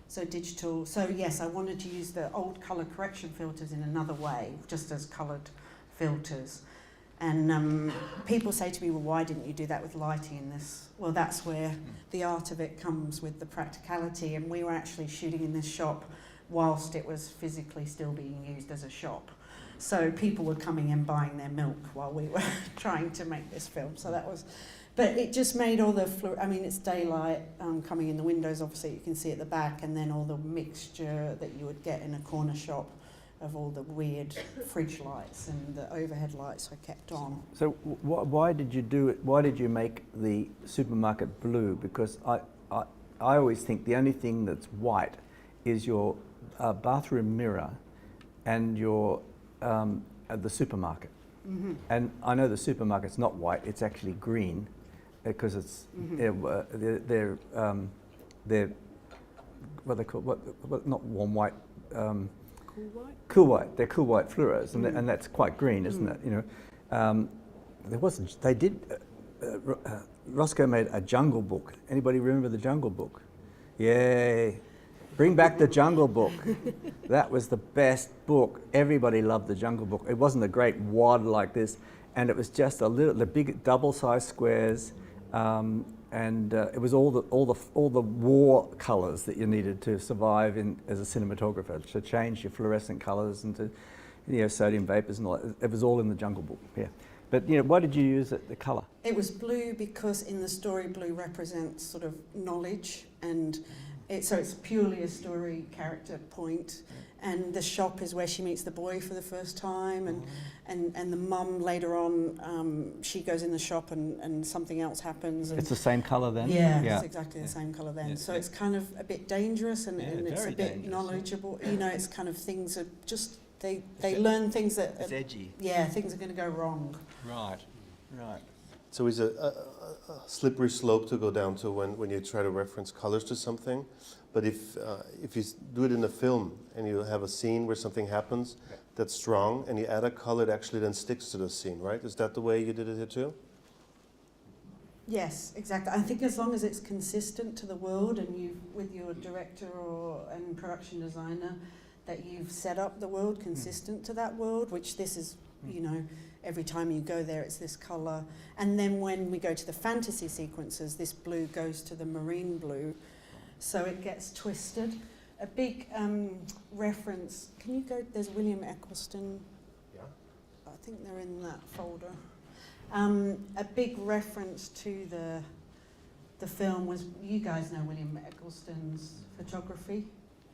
So digital. So yes, I wanted to use the old colour correction filters in another way, just as coloured filters. And people say to me, well, why didn't you do that with lighting in this? Well, that's where the art of it comes, with the practicality. And we were actually shooting in this shop whilst it was physically still being used as a shop. So people were coming and buying their milk while we were trying to make this film. So that was, but it just made all the, I mean, it's daylight coming in the windows, obviously you can see at the back, and then all the mixture that you would get in a corner shop of all the weird fridge lights and the overhead lights I kept on. So why did you do it? Why did you make the supermarket blue? Because I always think the only thing that's white is your bathroom mirror and your the supermarket. Mm-hmm. And I know the supermarket's not white; it's actually green, because it's they're what they call what not warm white. Cool white? Cool white. They're cool white fluoros, and that's quite green, isn't it? You know, there wasn't. They did. Roscoe made a Jungle Book. Anybody remember the Jungle Book? Yay! Bring back the Jungle Book. That was the best book. Everybody loved the Jungle Book. It wasn't a great wad like this, and it was just the big double-sized squares. it was all the war colours that you needed to survive as a cinematographer, to change your fluorescent colours and to, sodium vapours and all that. It was all in the Jungle Book. Yeah. But why did you use the colour? It was blue because in the story, blue represents sort of knowledge, and so it's purely a story character point. And the shop is where she meets the boy for the first time, and the mum later on, she goes in the shop and something else happens. And it's the same colour then? Yeah, it's exactly the same colour then. So it's kind of a bit dangerous and it's a bit dangerous. knowledgeable. It's kind of things are just, they learn things that... It's edgy. Yeah, things are going to go wrong. Right. So it's a slippery slope to go down to when you try to reference colors to something. But if you do it in a film and you have a scene where something happens that's strong and you add a color, it actually then sticks to the scene, right? Is that the way you did it here too? Yes, exactly. I think as long as it's consistent to the world and you, with your director and production designer, that you've set up the world consistent to that world, which this is, every time you go there, it's this colour. And then when we go to the fantasy sequences, this blue goes to the marine blue, so it gets twisted. A big reference, can you go, there's William Eccleston. Yeah. I think they're in that folder. A big reference to the film was, you guys know William Eccleston's photography.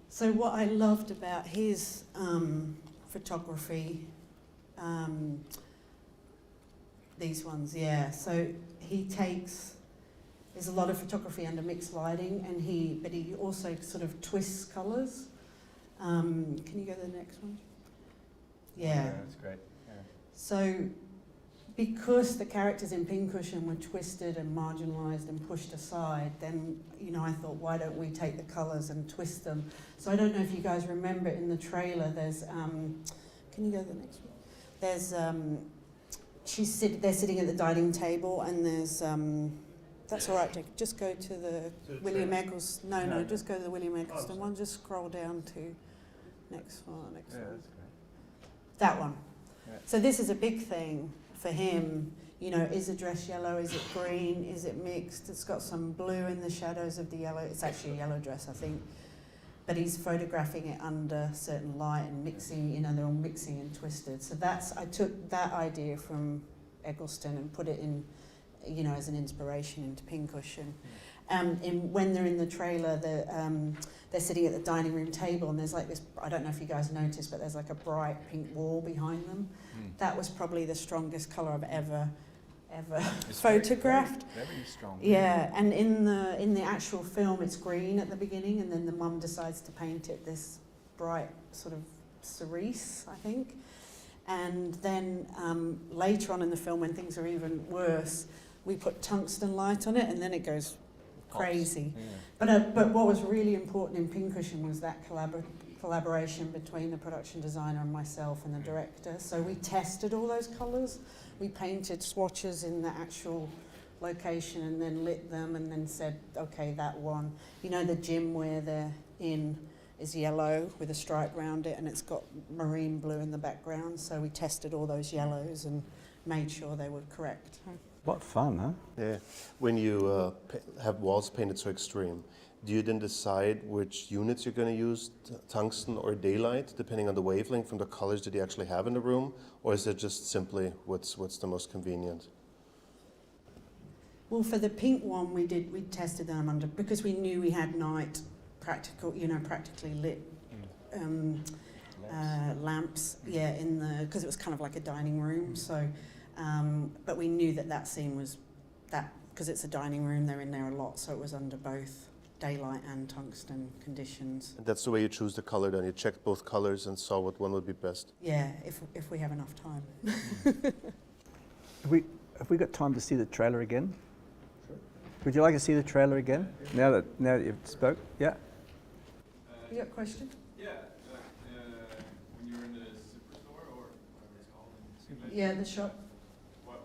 So what I loved about his photography, these ones, yeah. So he takes, there's a lot of photography under mixed lighting, but he also sort of twists colours. Can you go to the next one? Yeah. That's great. Yeah. So because the characters in Pincushion were twisted and marginalised and pushed aside, then, I thought, why don't we take the colours and twist them? So I don't know if you guys remember in the trailer, there's, can you go to the next one? There's, they're sitting at the dining table, and there's, that's all right, Jacob, just go to the William Eccleston, no, just go to the William Eccleston one, just scroll down to next one, That's great. That one. Yeah. So this is a big thing for him. Is the dress yellow? Is it green? Is it mixed? It's got some blue in the shadows of the yellow. It's actually a yellow dress, I think. But he's photographing it under certain light and mixing, they're all mixing and twisted. So I took that idea from Eccleston and put it in, as an inspiration into Pincushion. When they're in the trailer, they're sitting at the dining room table, and there's like this, I don't know if you guys noticed, but there's like a bright pink wall behind them. That was probably the strongest colour I've ever photographed. Very strong. Yeah, and in the actual film it's green at the beginning, and then the mum decides to paint it this bright sort of cerise, I think. And then later on in the film, when things are even worse, we put tungsten light on it, and then it goes crazy. Yeah. But what was really important in Pincushion was that collaboration between the production designer and myself and the director. So we tested all those colours. We painted swatches in the actual location and then lit them and then said, okay, that one. The gym where they're in is yellow with a stripe round it, and it's got marine blue in the background. So we tested all those yellows and made sure they were correct. What fun, huh? Yeah. When you have walls painted so extreme, do you then decide which units you're going to use, tungsten or daylight, depending on the wavelength from the colors that you actually have in the room? Or is it just simply what's the most convenient? Well, for the pink one, we tested them under, because we knew we had night practically lit lamps, because it was kind of like a dining room. So, but we knew that scene was because it's a dining room, they're in there a lot, so it was under both daylight and tungsten conditions. And that's the way you choose the color then? You checked both colors and saw what one would be best? Yeah, if we have enough time. Have we got time to see the trailer again? Sure. Would you like to see the trailer again? Now that you've spoke? Yeah? You got a question? Yeah, when you were in the superstore, or whatever it's called in English. Yeah, the shop.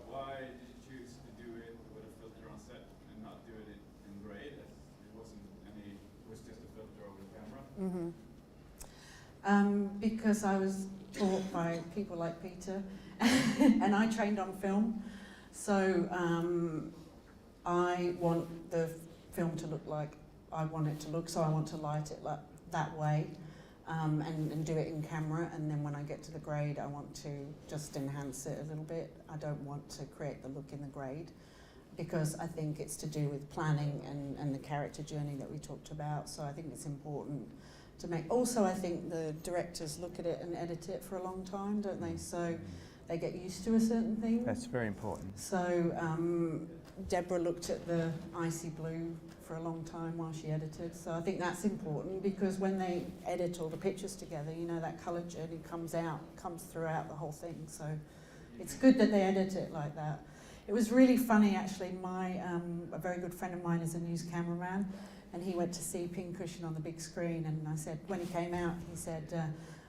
Why did you choose to do it with a filter on set and not do it in grade? It was just a filter over the camera? Because I was taught by people like Peter, and I trained on film. So I want the film to look like I want it to look, so I want to light it like that way, and do it in camera, and then when I get to the grade I want to just enhance it a little bit. I don't want to create the look in the grade, because I think it's to do with planning and the character journey that we talked about, so I think it's important to make. Also, I think the directors look at it and edit it for a long time, don't they? So they get used to a certain thing. That's very important. So Deborah looked at the icy blue for a long time while she edited. So I think that's important, because when they edit all the pictures together, you know, that colour journey comes throughout the whole thing. So it's good that they edit it like that. It was really funny, actually. A very good friend of mine is a news cameraman, and he went to see Pincushion on the big screen, and I said, when he came out, he said,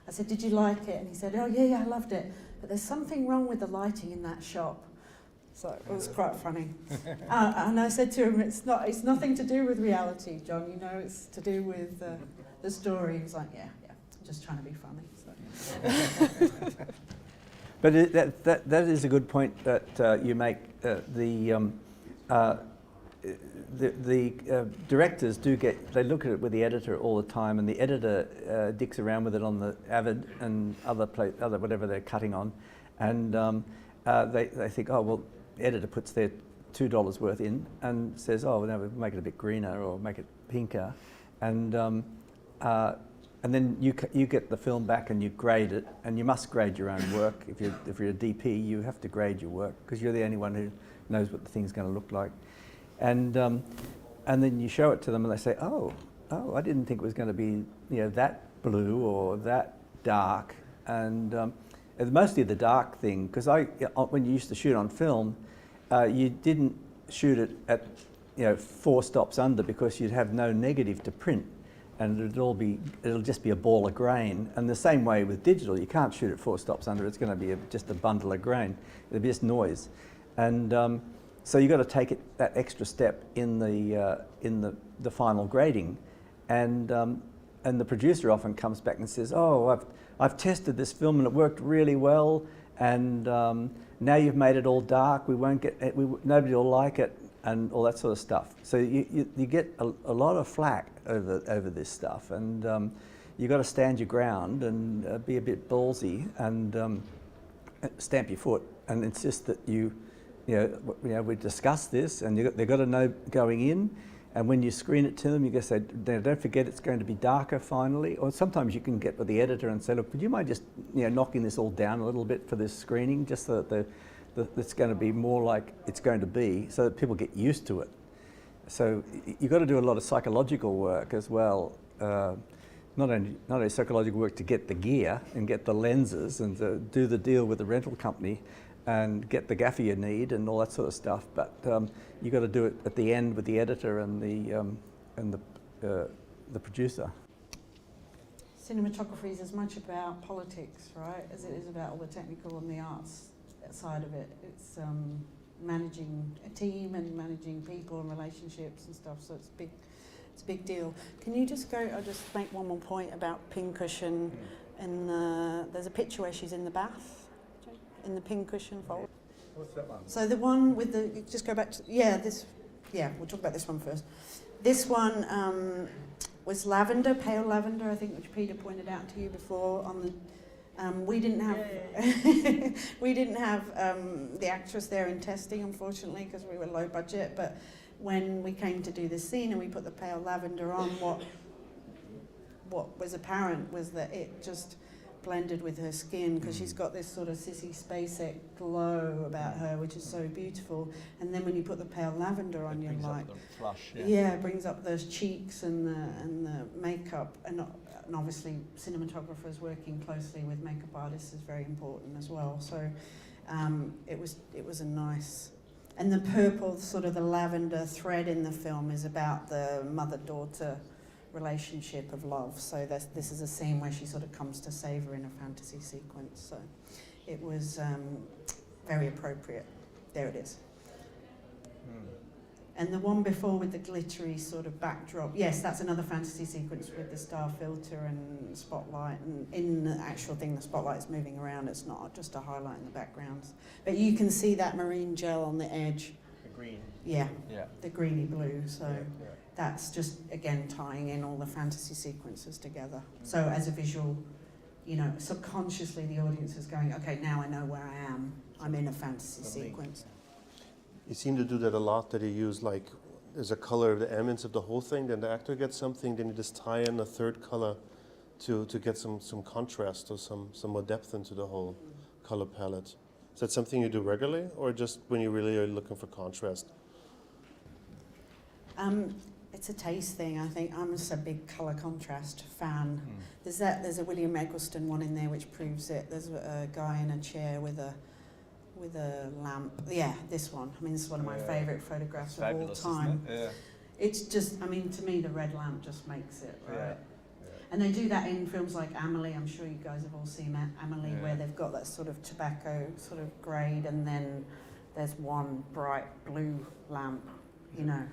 I said, did you like it? And he said, oh yeah, I loved it, but there's something wrong with the lighting in that shop. So it was quite funny. And I said to him, it's nothing to do with reality, John, you know, it's to do with the story. He was like, yeah, I'm just trying to be funny. So. But that is a good point that you make. The directors they look at it with the editor all the time, and the editor dicks around with it on the Avid and other whatever they're cutting on, and they think, oh well, the editor puts their $2 worth in and says, oh well, no, we'll make it a bit greener or make it pinker, and then you get the film back and you grade it, and you must grade your own work. If you're a DP, you have to grade your work, because you're the only one who knows what the thing's going to look like. And then you show it to them, and they say, oh, I didn't think it was going to be, you know, that blue or that dark. And it's mostly the dark thing, because when you used to shoot on film, you didn't shoot it at, you know, 4 stops under, because you'd have no negative to print, and it'll just be a ball of grain. And the same way with digital, you can't shoot at 4 stops under. It's going to be just a bundle of grain. It'll be just noise. And so you've got to take that extra step in the final grading, and the producer often comes back and says, "Oh, I've tested this film and it worked really well, and now you've made it all dark. Nobody will like it, and all that sort of stuff." So you get a lot of flack over this stuff, and you've got to stand your ground and be a bit ballsy and stamp your foot and insist that you know, we discussed this, and they've got to know going in, and when you screen it to them, you just say, don't forget it's going to be darker finally. Or sometimes you can get with the editor and say, look, would you mind just, you know, knocking this all down a little bit for this screening, just so that it's going to be more like it's going to be, so that people get used to it. So you've got to do a lot of psychological work as well. Not only psychological work to get the gear and get the lenses and to do the deal with the rental company and get the gaffer you need and all that sort of stuff, but you've got to do it at the end with the editor and the producer. Cinematography is as much about politics, right, as it is about all the technical and the arts side of it. It's managing a team and managing people and relationships and stuff, so it's a big deal. Can you just I'll just make one more point about Pincushion, and there's a picture where she's in the bath, in the Pincushion fold. What's that one? So the one with the, just go back to, we'll talk about this one first. This one was lavender, pale lavender, I think, which Peter pointed out to you before. On the, we didn't have the actress there in testing, unfortunately, because we were low budget. But when we came to do this scene and we put the pale lavender on, what was apparent was that it just blended with her skin, because she's got this sort of Sissy Spacek glow about her, which is so beautiful. And then when you put the pale lavender on, you're like, flush, it brings up those cheeks and the makeup, and obviously cinematographers working closely with makeup artists is very important as well. So it was a nice, and the purple, sort of the lavender thread in the film is about the mother-daughter relationship of love. So this is a scene where she sort of comes to save her in a fantasy sequence. So it was very appropriate. There it is. And the one before with the glittery sort of backdrop, yes, that's another fantasy sequence with the star filter and spotlight. And in the actual thing, the spotlight is moving around. It's not just a highlight in the background. But you can see that marine gel on the edge green. Yeah, Yeah. the greeny blue. So that's just, again, tying in all the fantasy sequences together. So as a visual, you know, subconsciously the audience is going, okay, now I know where I am. I'm in a fantasy sequence. You seem to do that a lot, that you use like, there's a color of the ambience of the whole thing, then the actor gets something, then you just tie in a third color to get some contrast or some more depth into the whole color palette. Is that something you do regularly, or just when you really are looking for contrast? It's a taste thing, I think. I'm just a big colour contrast fan. There's a William Eggleston one in there which proves it. There's a guy in a chair with a lamp. Yeah, this one. I mean, this is one of my favourite photographs of all time. Isn't it? Yeah. It's just, I mean, to me, the red lamp just makes it, right? Yeah. And they do that in films like Amelie. I'm sure you guys have all seen Amelie, where they've got that sort of tobacco sort of grade, and then there's one bright blue lamp, you know.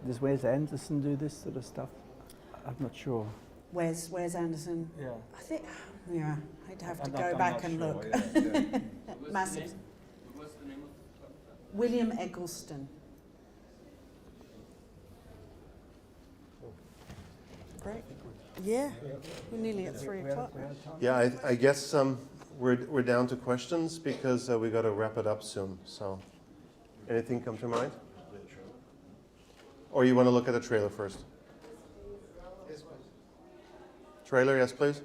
Does Wes Anderson do this sort of stuff? I'm not sure. Where's Anderson? Yeah. I think, yeah, I'd have to I'm go not back sure, and look. yeah. Massive. What's the name of William Eggleston. Great. Yeah, we're nearly at 3 o'clock. Yeah, I guess we're down to questions because we got to wrap it up soon. So, anything come to mind? Or you want to look at the trailer first? Trailer, yes, please.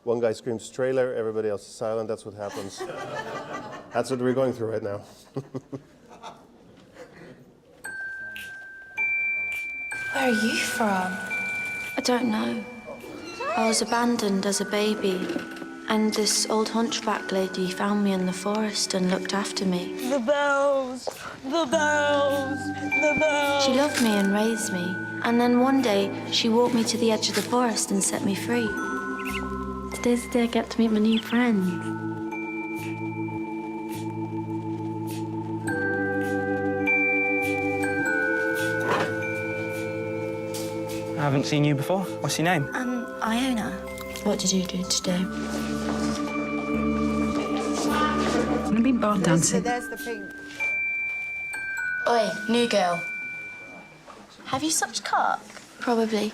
One guy screams trailer, everybody else is silent. That's what happens. That's what we're going through right now. Where are you from? I don't know. I was abandoned as a baby, and this old hunchback lady found me in the forest and looked after me. The bells, the bells, the bells. She loved me and raised me, and then one day she walked me to the edge of the forest and set me free. Today's the day I get to meet my new friends. I haven't seen you before. What's your name? Iona. What did you do today? I've been bar dancing. There's the pink. Oi, new girl. Have you sucked cock? Probably.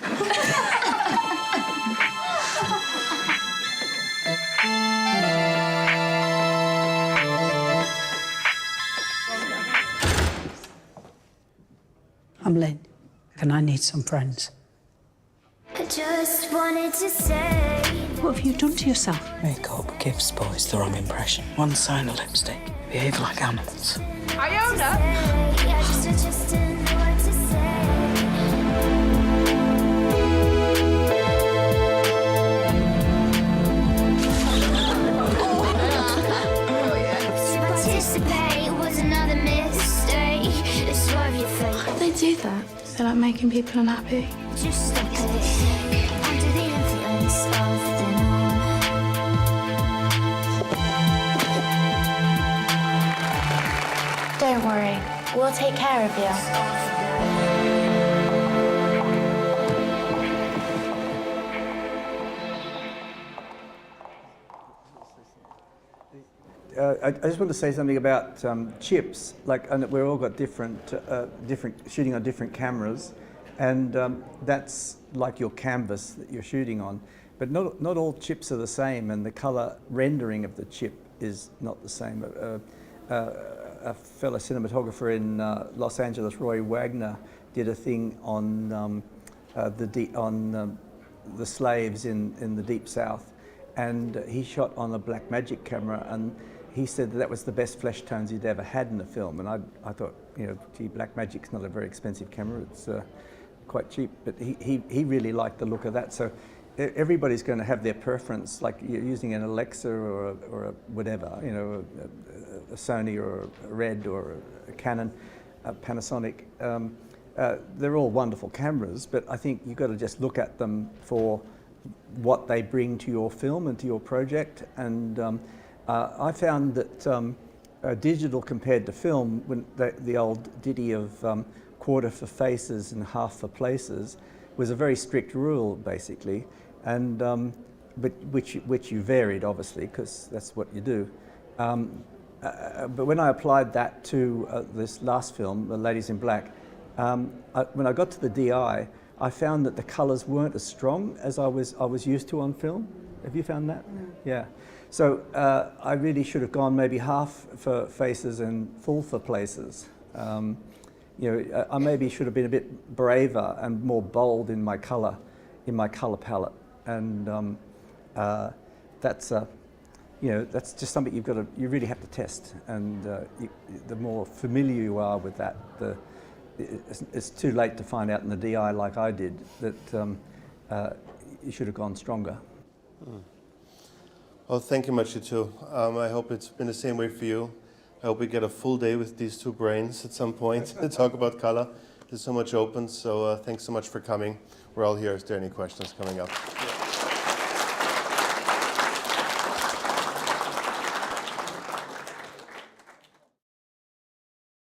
I'm Lynn, and I need some friends. I just wanted to say. What have you done to yourself? Makeup gives boys the wrong impression. One sign of lipstick, behave like animals. Iona! I just didn't know what to say. Participate was another mistake. Swerve your fate. Why do they do that? They like making people unhappy. Just stop it. Under the influence of the norm. Don't worry, we'll take care of you. I just want to say something about chips. Like, and we're all got different shooting on different cameras, and that's like your canvas that you're shooting on. But not all chips are the same, and the color rendering of the chip is not the same. A fellow cinematographer in Los Angeles, Roy Wagner, did a thing on the slaves in the Deep South, and he shot on a Blackmagic camera, and he said that was the best flesh tones he'd ever had in a film. And I thought, you know, gee, Blackmagic's not a very expensive camera, it's quite cheap, but he really liked the look of that. So everybody's going to have their preference, like you're using an Alexa or a whatever, you know, a Sony or a Red or a Canon, a Panasonic. They're all wonderful cameras, but I think you've got to just look at them for what they bring to your film and to your project. And I found that digital compared to film, when the old ditty of quarter for faces and half for places was a very strict rule, basically, and but which you varied, obviously, because that's what you do. but when I applied that to this last film, The Ladies in Black, when I got to the DI, I found that the colours weren't as strong as I was used to on film. Have you found that? No. Yeah. So I really should have gone maybe half for faces and full for places. I maybe should have been a bit braver and more bold in my colour palette, and that's just something you really have to test. And the more familiar you are with that, it's too late to find out in the DI like I did that you should have gone stronger. Well, thank you much, you two. I hope it's been the same way for you. I hope we get a full day with these two brains at some point to talk about color. There's so much open, so thanks so much for coming. We're all here. Is there any questions coming up?